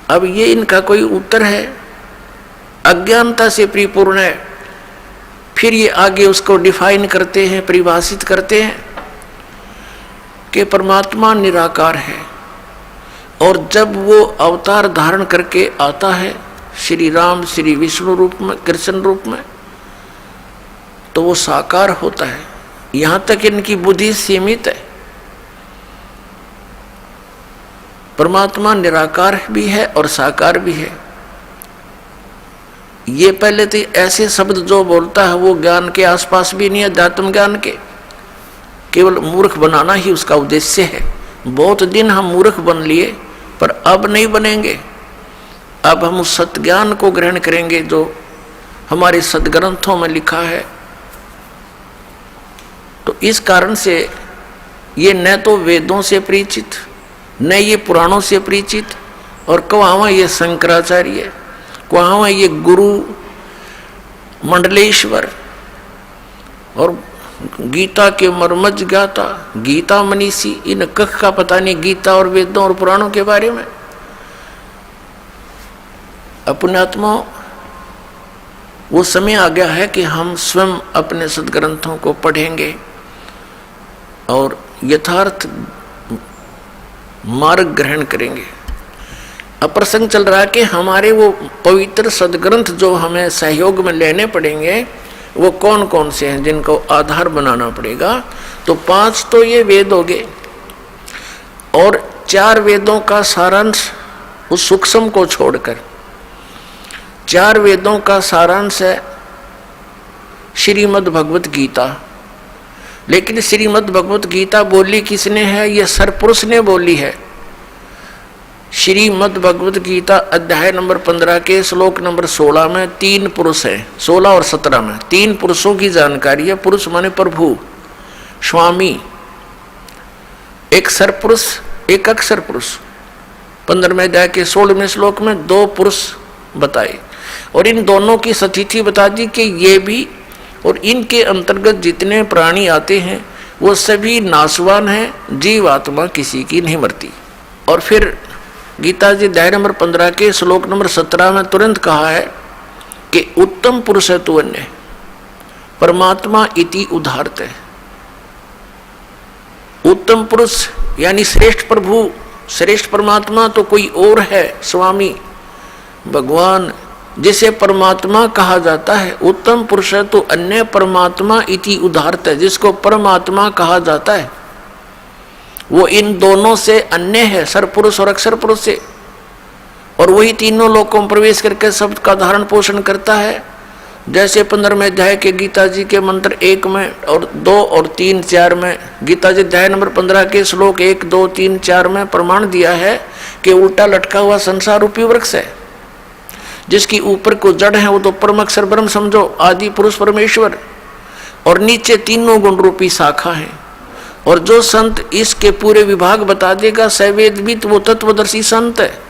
अब ये इनका कोई उत्तर है, अज्ञानता से परिपूर्ण है। फिर ये आगे उसको डिफाइन करते हैं, परिभाषित करते हैं कि परमात्मा निराकार है, और जब वो अवतार धारण करके आता है श्री राम, श्री विष्णु रूप में, कृष्ण रूप में, तो वो साकार होता है। यहां तक इनकी बुद्धि सीमित है। परमात्मा निराकार भी है और साकार भी है। ये पहले तो ऐसे शब्द जो बोलता है वो ज्ञान के आसपास भी नहीं है, अध्यात्म ज्ञान के, केवल मूर्ख बनाना ही उसका उद्देश्य है। बहुत दिन हम मूर्ख बन लिए, पर अब नहीं बनेंगे। अब हम उस सत्य ज्ञान को ग्रहण करेंगे जो हमारे सदग्रंथों में लिखा है। तो इस कारण से ये न तो वेदों से परिचित, न ये पुराणों से परिचित, और कहाँ ये शंकराचार्य, कहाँ ये गुरु मंडलेश्वर और गीता के मर्मज्ञ ज्ञाता, गीता मनीषी, इन कख का पता नहीं गीता और वेदों और पुराणों के बारे में। अपने आत्मा वो समय आ गया है कि हम स्वयं अपने सदग्रंथों को पढ़ेंगे और यथार्थ मार्ग ग्रहण करेंगे। अब प्रसंग चल रहा है कि हमारे वो पवित्र सदग्रंथ जो हमें सहयोग में लेने पड़ेंगे वो कौन कौन से हैं, जिनको आधार बनाना पड़ेगा। तो 5 तो ये वेद हो गए, और 4 वेदों का सारांश उस सूक्ष्म को छोड़कर 4 वेदों का सारांश है श्रीमद् भगवत गीता। लेकिन श्रीमद् भगवत गीता बोली किसने है? ये सरपुरुष ने बोली है। श्रीमद् भगवत गीता अध्याय नंबर 15 के श्लोक नंबर 16 में 3 पुरुष हैं, 16 और 17 में 3 पुरुषों की जानकारी है। पुरुष माने प्रभु, स्वामी, एक सरपुरुष, एक अक्षर पुरुष। 15वें अध्याय के 16वें श्लोक में 2 पुरुष बताए, और इन दोनों की स्थिति बता दी कि ये भी और इनके अंतर्गत जितने प्राणी आते हैं वो सभी नाशवान हैं, जीव आत्मा किसी की नहीं मरती। और फिर गीता जी अध्याय नंबर 15 के श्लोक नंबर 17 में तुरंत कहा है कि उत्तम पुरुष है तू अन्य, परमात्मा इति उदाहरत है। उत्तम पुरुष यानी श्रेष्ठ प्रभु, श्रेष्ठ परमात्मा तो कोई और है, स्वामी भगवान, जिसे परमात्मा कहा जाता है। उत्तम पुरुष है तो अन्य परमात्मा इति उदाहरत है, जिसको परमात्मा कहा जाता है वो इन दोनों से अन्य है, सरपुरुष और अक्षर पुरुष से। और वही तीनों लोकों में प्रवेश करके शब्द का धारण पोषण करता है। जैसे 15वें अध्याय के गीता जी के मंत्र 1 में और 2 और 3, 4 में, गीता जी अध्याय नंबर 15 के श्लोक 1, 2, 3, 4 में प्रमाण दिया है कि उल्टा लटका हुआ संसार रूपी वृक्ष है, जिसकी ऊपर को जड़ है वो तो परम अक्षर ब्रह्म समझो, आदि पुरुष परमेश्वर। और नीचे तीनों गुण रूपी शाखा है। और जो संत इसके पूरे विभाग बता देगा सवेदविद, वो तत्वदर्शी संत है।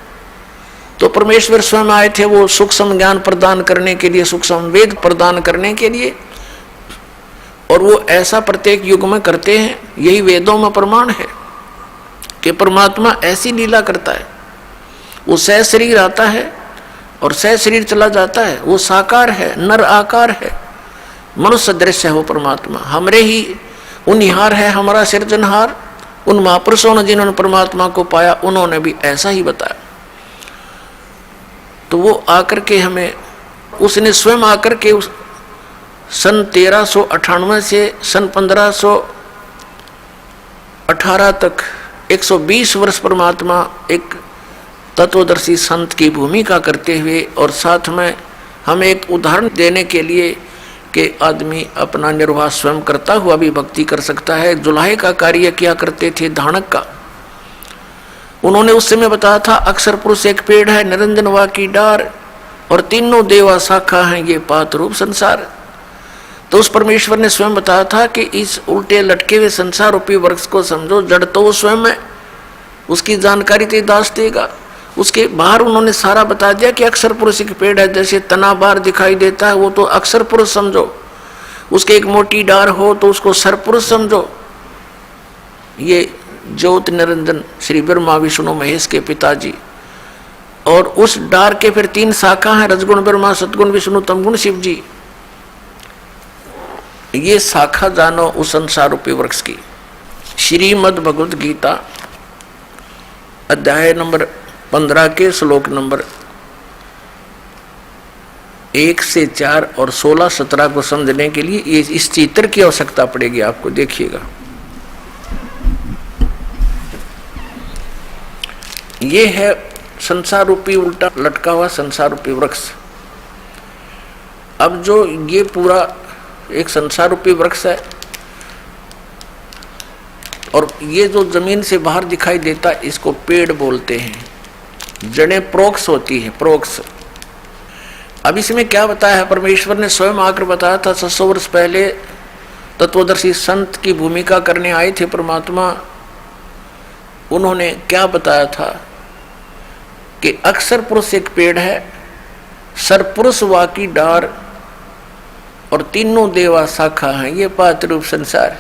तो परमेश्वर स्वयं आए थे वो सूक्ष्म ज्ञान प्रदान करने के लिए, सूक्ष्म वेद प्रदान करने के लिए, और वो ऐसा प्रत्येक युग में करते हैं। यही वेदों में प्रमाण है कि परमात्मा ऐसी लीला करता है। वो सह शरीर आता है और सह शरीर चला जाता है। वो साकार है, नर आकार है, मनुष्य दृश्य है वो परमात्मा। हमरे ही उनिहार है, हमारा सृजनहार। उन महापुरुषों ने जिन्होंने परमात्मा को पाया उन्होंने भी ऐसा ही बताया। तो वो आकर के हमें, उसने स्वयं आकर के उस सन 1398 से सन 1518 तक 120 वर्ष परमात्मा एक तत्वदर्शी संत की भूमिका करते हुए, और साथ में हमें एक उदाहरण देने के लिए कि आदमी अपना निर्वाह स्वयं करता हुआ भी भक्ति कर सकता है। जुलाहे का कार्य किया करते थे, धानक का। उन्होंने उस समय बताया था अक्षर पुरुष एक पेड़ है, निरंजन वा की डार, और तीनों देवा शाखा हैं, ये पात रूप संसार। तो उस परमेश्वर ने स्वयं बताया था कि इस उल्टे लटके हुए संसार रूपी वृक्ष को समझो, जड़ तो वो स्वयं है, उसकी जानकारी ते दास देगा। उसके बाहर उन्होंने सारा बता दिया कि अक्षर पुरुष एक पेड़ है, जैसे तना बाहर दिखाई देता है वो तो अक्षर पुरुष समझो, उसके एक मोटी डार हो तो उसको सर पुरुष समझो। ये ज्योत निरंजन श्री ब्रह्मा विष्णु महेश के पिताजी, और उस डार के फिर 3 शाखा हैं, रजगुण ब्रह्मा, सतगुण विष्णु, तमगुण शिव जी। ये शाखा जानो उस संसार रूपी वृक्ष की। श्रीमद् भगवद गीता अध्याय नंबर 15 के श्लोक नंबर 1 से 4 और 16, 17 को समझने के लिए ये इस चित्र की आवश्यकता पड़ेगी आपको। देखिएगा, ये है संसार रूपी उल्टा लटका हुआ संसार रूपी वृक्ष। अब जो ये पूरा एक संसार रूपी वृक्ष है, और ये जो जमीन से बाहर दिखाई देता है इसको पेड़ बोलते हैं। जड़ें प्रोक्ष होती है, प्रोक्ष। अब इसमें क्या बताया है, परमेश्वर ने स्वयं आकर बताया था 600 वर्ष पहले तत्वदर्शी संत की भूमिका करने आए थे परमात्मा। उन्होंने क्या बताया था कि अक्षर पुरुष एक पेड़ है, सरपुरुष वा की डार, और तीनों देवा शाखा हैं, ये पात रूप संसार।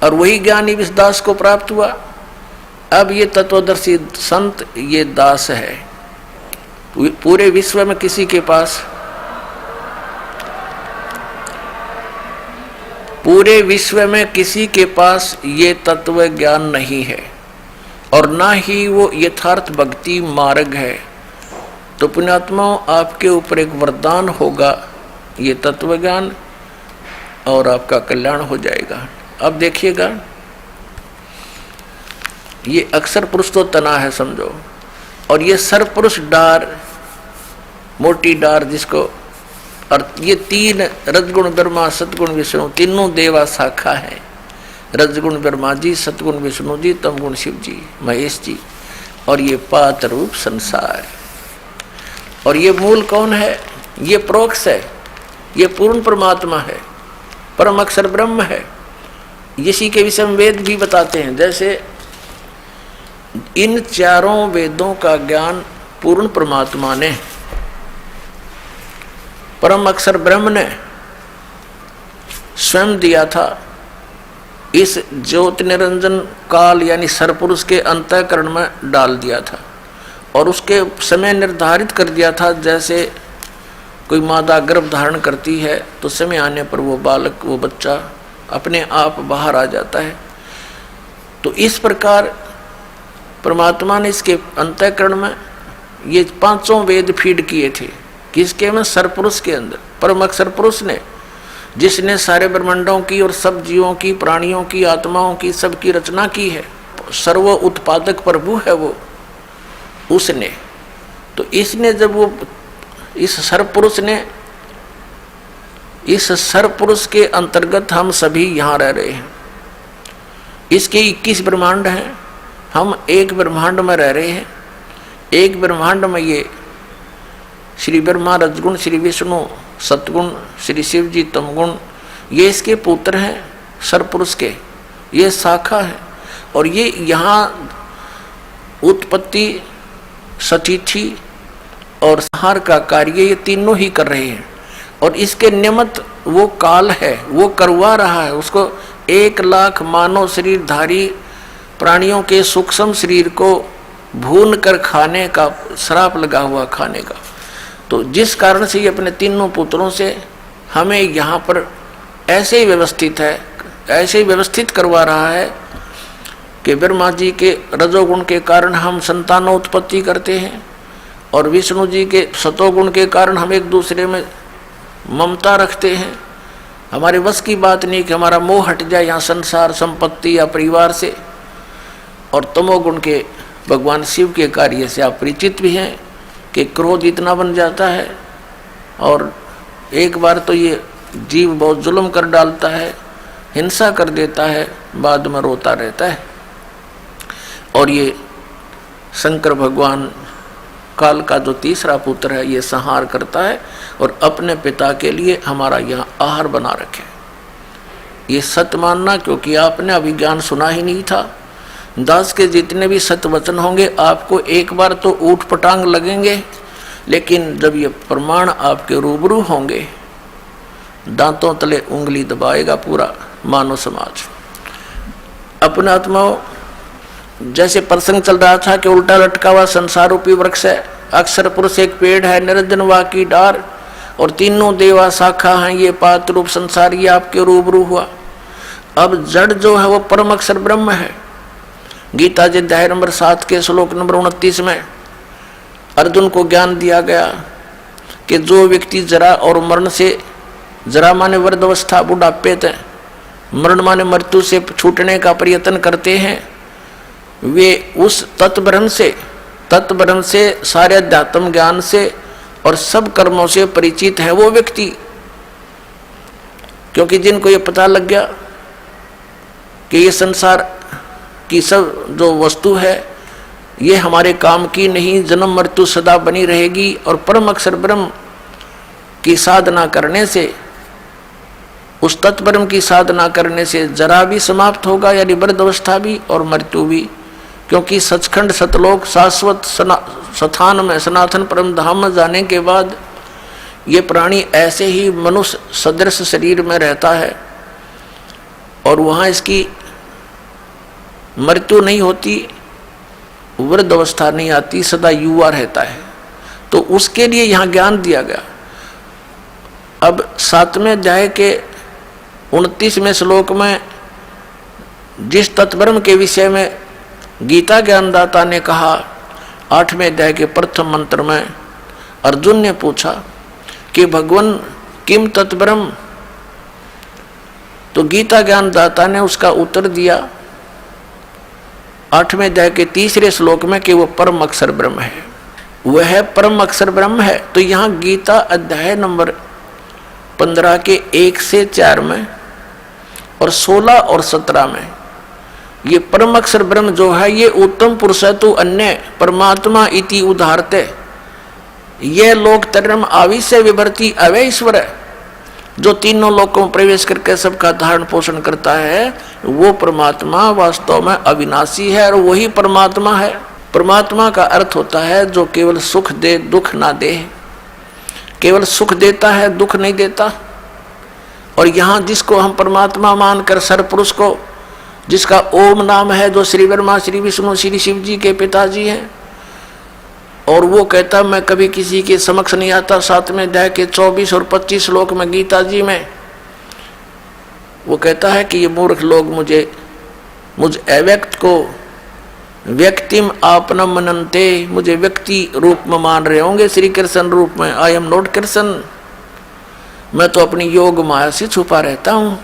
और वही ज्ञानी इस दास को प्राप्त हुआ। अब ये तत्वदर्शी संत ये दास है। पूरे विश्व में किसी के पास, पूरे विश्व में किसी के पास ये तत्व ज्ञान नहीं है, और ना ही वो यथार्थ भक्ति मार्ग है। तो पुण्यात्माओं, आपके ऊपर एक वरदान होगा ये तत्व ज्ञान, और आपका कल्याण हो जाएगा। अब देखिएगा, ये अक्षर पुरुष तो तना है समझो, और ये सरपुरुष डार, मोटी डार जिसको, और ये 3 रजगुण ब्रह्मा, सतगुण विष्णु, तीनों देवा शाखा है। रजगुण ब्रह्मा जी, सतगुण विष्णु जी, तमगुण शिव जी, महेश जी, और ये पात रूप संसार। और ये मूल कौन है? ये प्रोक्ष है, ये पूर्ण परमात्मा है, परम अक्षर ब्रह्म है। इसी के विषय में वेद भी बताते हैं। जैसे इन चारों वेदों का ज्ञान पूर्ण परमात्मा ने, परम अक्षर ब्रह्म ने स्वयं दिया था। इस ज्योत निरंजन काल यानी सरपुरुष के अंतःकरण में डाल दिया था, और उसके समय निर्धारित कर दिया था। जैसे कोई मादा गर्भ धारण करती है तो समय आने पर वो बालक, वो बच्चा अपने आप बाहर आ जाता है। तो इस प्रकार परमात्मा ने इसके अंतःकरण में ये 5 वेद फीड किए थे। किसके में? सरपुरुष के अंदर। परम अक्षर पुरुष ने, जिसने सारे ब्रह्मांडों की और सब जीवों की, प्राणियों की, आत्माओं की, सबकी रचना की है, सर्व उत्पादक प्रभु है वो, उसने। तो इसने जब वो इस सरपुरुष ने, इस सरपुरुष के अंतर्गत हम सभी यहाँ रह रहे हैं। इसके 21 ब्रह्मांड हैं, हम एक ब्रह्मांड में रह रहे हैं। एक ब्रह्मांड में ये श्री ब्रह्मा, रजगुण, श्री विष्णु, सतगुण, श्री शिव जी, तमगुण, ये इसके पुत्र हैं सरपुरुष के, ये शाखा है। और ये यहाँ उत्पत्ति, सतिथि और संहार का कार्य ये तीनों ही कर रहे हैं। और इसके निमित्त वो काल है, वो करवा रहा है। उसको 1,00,000 मानव शरीरधारी प्राणियों के सूक्ष्म शरीर को भून कर खाने का श्राप लगा हुआ, खाने का। तो जिस कारण से ये अपने तीनों पुत्रों से हमें यहाँ पर ऐसे ही व्यवस्थित है, ऐसे ही व्यवस्थित करवा रहा है कि ब्रह्मा जी के रजोगुण के कारण हम संतानोत्पत्ति करते हैं और विष्णु जी के सतोगुण के कारण हम एक दूसरे में ममता रखते हैं। हमारे बस की बात नहीं कि हमारा मोह हट जाए यहाँ संसार, संपत्ति या परिवार से। और तमोगुण के भगवान शिव के कार्य से आप परिचित भी हैं कि क्रोध इतना बन जाता है और एक बार तो ये जीव बहुत जुल्म कर डालता है, हिंसा कर देता है, बाद में रोता रहता है। और ये शंकर भगवान काल का जो तीसरा पुत्र है ये संहार करता है और अपने पिता के लिए हमारा यहाँ आहार बना रखे। ये सत्य मानना, क्योंकि आपने अभी ज्ञान सुना ही नहीं था। दास के जितने भी सत्य वचन होंगे आपको एक बार तो ऊट पटांग लगेंगे, लेकिन जब ये प्रमाण आपके रूबरू होंगे दांतों तले उंगली दबाएगा पूरा मानव समाज। अपने आत्माओं, जैसे प्रसंग चल रहा था कि उल्टा लटका हुआ संसार रूपी वृक्ष है, अक्षर पुरुष एक पेड़ है, निरंजन वा की डार और तीनों देवा शाखा हैं, ये पात्र रूप संसार ये आपके रूबरू हुआ। अब जड़ जो है वो परम अक्षर ब्रह्म है। गीता जी अध्याय नंबर 7 के श्लोक नंबर 29 में अर्जुन को ज्ञान दिया गया कि जो व्यक्ति जरा और मरण से, जरा माने वृद्धावस्था बुढ़ापे तक, मरण माने मृत्यु से छूटने का प्रयत्न करते हैं, वे उस तत्ब्रह्म से सारे अध्यात्म ज्ञान से और सब कर्मों से परिचित है वो व्यक्ति। क्योंकि जिनको ये पता लग गया कि ये संसार की सब जो वस्तु है ये हमारे काम की नहीं, जन्म मृत्यु सदा बनी रहेगी और परम अक्षर ब्रह्म की साधना करने से, उस तत्ब्रह्म की साधना करने से जरा भी समाप्त होगा, यानी वृद्धावस्था भी और मृत्यु भी। क्योंकि सचखंड सतलोक शाश्वत स्थान में सनातन परम धाम में जाने के बाद ये प्राणी ऐसे ही मनुष्य सदृश शरीर में रहता है और वहाँ इसकी मृत्यु नहीं होती, वृद्ध अवस्था नहीं आती, सदा युवा रहता है। तो उसके लिए यहाँ ज्ञान दिया गया। अब 7वें अध्याय के 29वें श्लोक में जिस तत्ब्रह्म के विषय में गीता ज्ञानदाता ने कहा, 8वें अध्याय के प्रथम मंत्र में अर्जुन ने पूछा कि भगवान किम तत्ब्रह्म, तो गीता ज्ञानदाता ने उसका उत्तर दिया 8वें अध्याय के 3रे श्लोक में कि वो परम अक्षर ब्रह्म है, वह परम अक्षर ब्रह्म है। तो यहाँ गीता अध्याय नंबर 15 के 1 से 4 में और 16 और 17 में ये परम अक्षर ब्रह्म जो है ये उत्तम पुरुष है तो अन्य परमात्मा इति उदाहरते, ये लोक तरम आविश्य विभर्ति अवय ईश्वर है, जो तीनों लोकों में प्रवेश करके सबका धारण पोषण करता है, वो परमात्मा वास्तव में अविनाशी है और वही परमात्मा है। परमात्मा का अर्थ होता है जो केवल सुख दे, दुख ना दे। केवल सुख देता है, दुख नहीं देता। और यहाँ जिसको हम परमात्मा मानकर सरपुरुष को, जिसका ओम नाम है, जो श्री ब्रह्मा, श्री विष्णु, श्री शिव जी के पिताजी हैं, और वो कहता मैं कभी किसी के समक्ष नहीं आता। 7वें अध्याय के 24 और 25 श्लोक में गीता जी में वो कहता है कि ये मूर्ख लोग मुझ अव्यक्त को व्यक्तिम आपनम मनन्ते, मुझे व्यक्ति रूप में मान रहे होंगे, श्री कृष्ण रूप में। आई एम नॉट कृष्ण, मैं तो अपनी योग माया से छुपा रहता हूँ,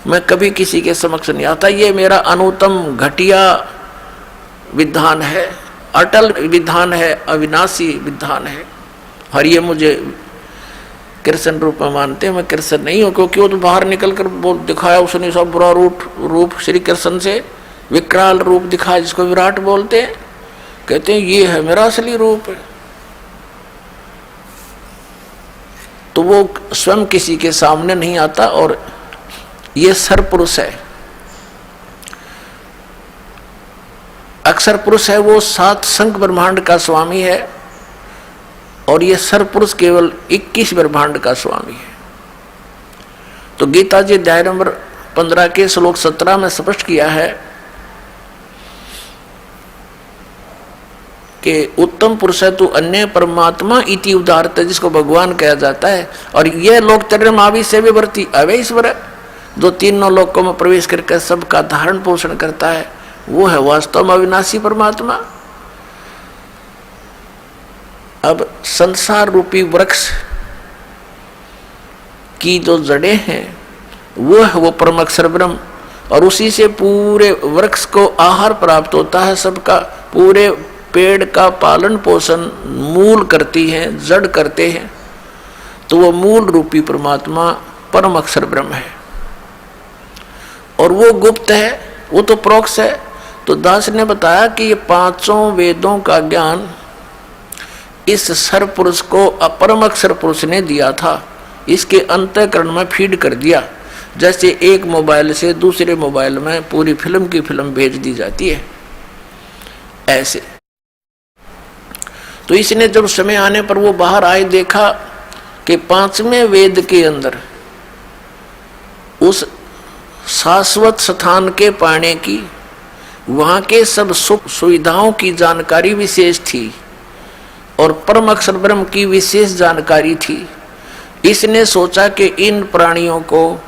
मैं कभी किसी के समक्ष नहीं आता। ये मेरा अनुत्तम घटिया विधान है, अटल विधान है, अविनाशी विधान है। और ये मुझे कृष्ण रूप में मानते हैं, मैं कृष्ण नहीं हूँ। क्योंकि वो तो बाहर निकल कर बोल दिखाया उसने, सब बुरा रूप श्री कृष्ण से विकराल रूप दिखाया, जिसको विराट बोलते हैं। कहते हैं ये है मेरा असली रूप है। तो वो स्वयं किसी के सामने नहीं आता और ये सरपुरुष है। अक्षर पुरुष है वो 7 संख्य ब्रह्मांड का स्वामी है, और ये सरपुरुष केवल 21 ब्रह्मांड का स्वामी है। तो गीता जी अध्याय नंबर 15 के श्लोक 17 में स्पष्ट किया है कि उत्तम पुरुष है तू अन्य परमात्मा इति उदारत, जिसको भगवान कहा जाता है। और यह लोकचर्य मावी से विवर्ती अवैश्वर है, जो तीनों लोकों में प्रवेश करके सबका धारण पोषण करता है, वो है वास्तव में अविनाशी परमात्मा। अब संसार रूपी वृक्ष की जो जड़ें हैं वो है वो परम अक्षर ब्रह्म, और उसी से पूरे वृक्ष को आहार प्राप्त होता है। सबका पूरे पेड़ का पालन पोषण मूल करती है, जड़ करते हैं। तो वो मूल रूपी परमात्मा परम अक्षर ब्रह्म है, और वो गुप्त है, वो तो प्रोक्ष है। तो दास ने बताया कि ये 5 वेदों का ज्ञान इस सरपुरुष को अपरम अक्षर पुरुष ने दिया था, इसके अंतःकरण में फीड कर दिया। जैसे एक मोबाइल से दूसरे मोबाइल में पूरी फिल्म की फिल्म भेज दी जाती है, ऐसे। तो इसने जब समय आने पर वो बाहर आए, देखा कि 5वें वेद के अंदर उस शाश्वत स्थान के पाने की, वहां के सब सुख सुविधाओं की जानकारी विशेष थी, और परम अक्षर ब्रह्म की विशेष जानकारी थी। इसने सोचा कि इन प्राणियों को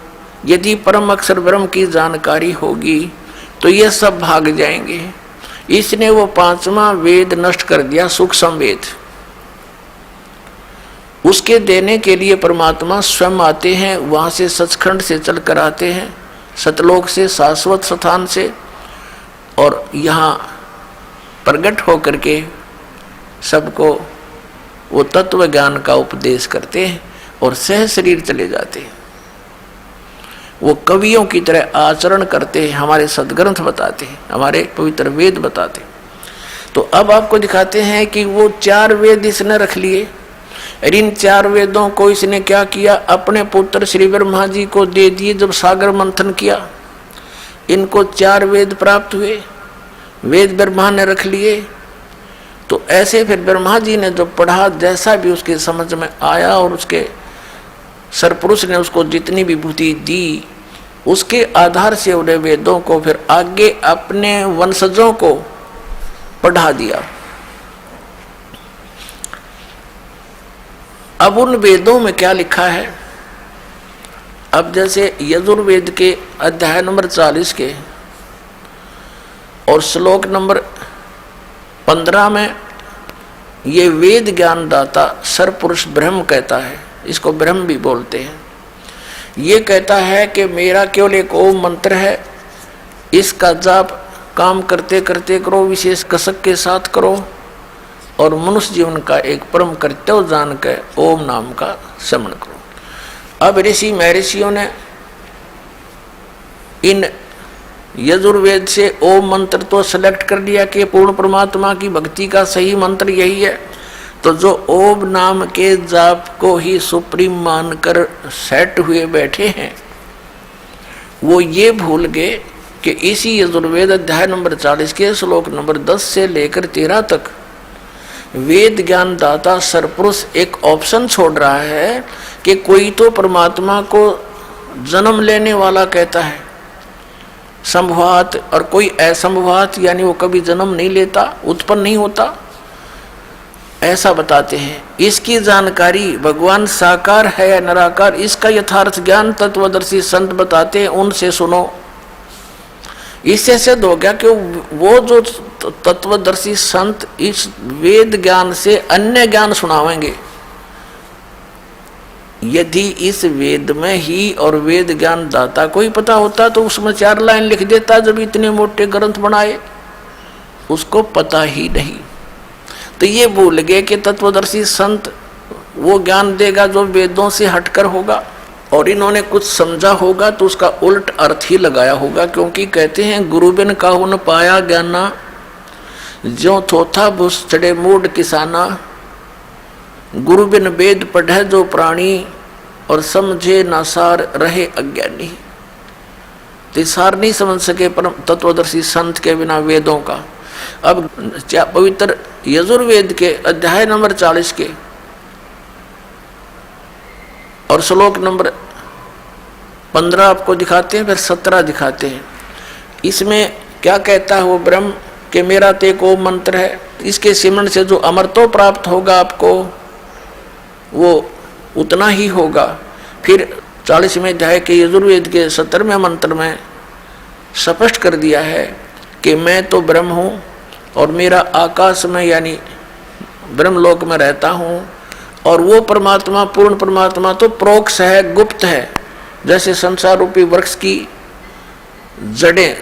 यदि परम अक्षर ब्रह्म की जानकारी होगी तो ये सब भाग जाएंगे। इसने वो 5वां वेद नष्ट कर दिया, सूक्ष्म वेद। उसके देने के लिए परमात्मा स्वयं आते हैं, वहां से सचखंड से चल कर आते हैं, सतलोक से, शाश्वत स्थान से, और यहाँ प्रकट होकर के सबको वो तत्व ज्ञान का उपदेश करते हैं और सह शरीर चले जाते हैं। वो कवियों की तरह आचरण करते हैं, हमारे सदग्रंथ बताते हैं, हमारे पवित्र वेद बताते हैं। तो अब आपको दिखाते हैं कि वो 4 वेद इसने रख लिए, और इन 4 वेदों को इसने क्या किया, अपने पुत्र श्री ब्रह्मा जी को दे दिए। जब सागर मंथन किया, इनको 4 वेद प्राप्त हुए, वेद ब्रह्मा ने रख लिए। तो ऐसे फिर ब्रह्मा जी ने जो पढ़ा, जैसा भी उसके समझ में आया, और उसके सरपुरुष ने उसको जितनी विभूति दी, उसके आधार से उन्हें वेदों को फिर आगे अपने वंशजों को पढ़ा दिया। अब उन वेदों में क्या लिखा है, अब जैसे यजुर्वेद के अध्याय नंबर 40 के और श्लोक नंबर 15 में ये वेद ज्ञान दाता सरपुरुष ब्रह्म कहता है, इसको ब्रह्म भी बोलते हैं। ये कहता है कि मेरा केवल एक ओम मंत्र है, इसका जाप काम करते करते करो, विशेष कसक के साथ करो, और मनुष्य जीवन का एक परम कर्तव्य जान के ओम नाम का स्मरण करो। अब ऋषि महर्षियों ने इन यजुर्वेद से ओम मंत्र तो सेलेक्ट कर लिया कि पूर्ण परमात्मा की भक्ति का सही मंत्र यही है। तो जो ओम नाम के जाप को ही सुप्रीम मानकर सेट हुए बैठे हैं, वो ये भूल गए कि इसी यजुर्वेद अध्याय नंबर 40 के श्लोक नंबर 10 से लेकर 13 तक वेद ज्ञान दाता सरपुरुष एक ऑप्शन छोड़ रहा है कि कोई तो परमात्मा को जन्म लेने वाला कहता है, संभवात, और कोई असंभवात, यानी वो कभी जन्म नहीं लेता, उत्पन्न नहीं होता, ऐसा बताते हैं। इसकी जानकारी भगवान साकार है या निराकार, इसका यथार्थ ज्ञान तत्वदर्शी संत बताते हैं, उनसे सुनो। इससे सिद्ध हो गया कि वो जो तत्वदर्शी संत इस वेद ज्ञान से अन्य ज्ञान सुनावेंगे। यदि इस वेद में ही और वेद ज्ञान दाता को ही पता होता तो उसमें 4 लाइन लिख देता, जब इतने मोटे ग्रंथ बनाए, उसको पता ही नहीं। तो ये भूल गए कि तत्वदर्शी संत वो ज्ञान देगा जो वेदों से हटकर होगा, और इन्होंने कुछ समझा होगा तो उसका उल्ट अर्थ ही लगाया होगा। क्योंकि कहते हैं गुरु बिन काहू न पाया ज्ञाना, ज्यों थोथा भुस चढ़े मूड किसाना, गुरु बिन वेद पढ़े जो प्राणी, और समझे नासार रहे अज्ञानी। तो सार नहीं समझ सके परम तत्वदर्शी संत के बिना वेदों का। अब पवित्र यजुर्वेद के अध्याय नंबर 40 के और श्लोक नंबर 15 आपको दिखाते हैं, फिर 17 दिखाते हैं। इसमें क्या कहता है वो ब्रह्म कि मेरा ते को मंत्र है, इसके सिमरण से जो अमरत्व प्राप्त होगा आपको वो उतना ही होगा। फिर 40वें अध्याय के यजुर्वेद के 17वें मंत्र में स्पष्ट कर दिया है कि मैं तो ब्रह्म हूँ और मेरा आकाश में यानी ब्रह्मलोक में रहता हूँ, और वो परमात्मा पूर्ण परमात्मा तो प्रोक्ष है, गुप्त है। जैसे संसार रूपी वृक्ष की जड़ें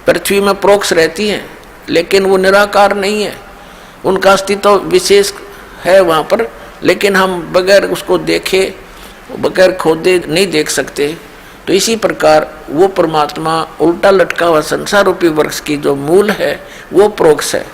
पृथ्वी में प्रोक्ष रहती हैं, लेकिन वो निराकार नहीं है, उनका अस्तित्व विशेष है वहाँ पर, लेकिन हम बगैर उसको देखे बगैर खोदे नहीं देख सकते। तो इसी प्रकार वो परमात्मा उल्टा लटका हुआ संसार रूपी वृक्ष की जो मूल है वो प्रोक्ष है।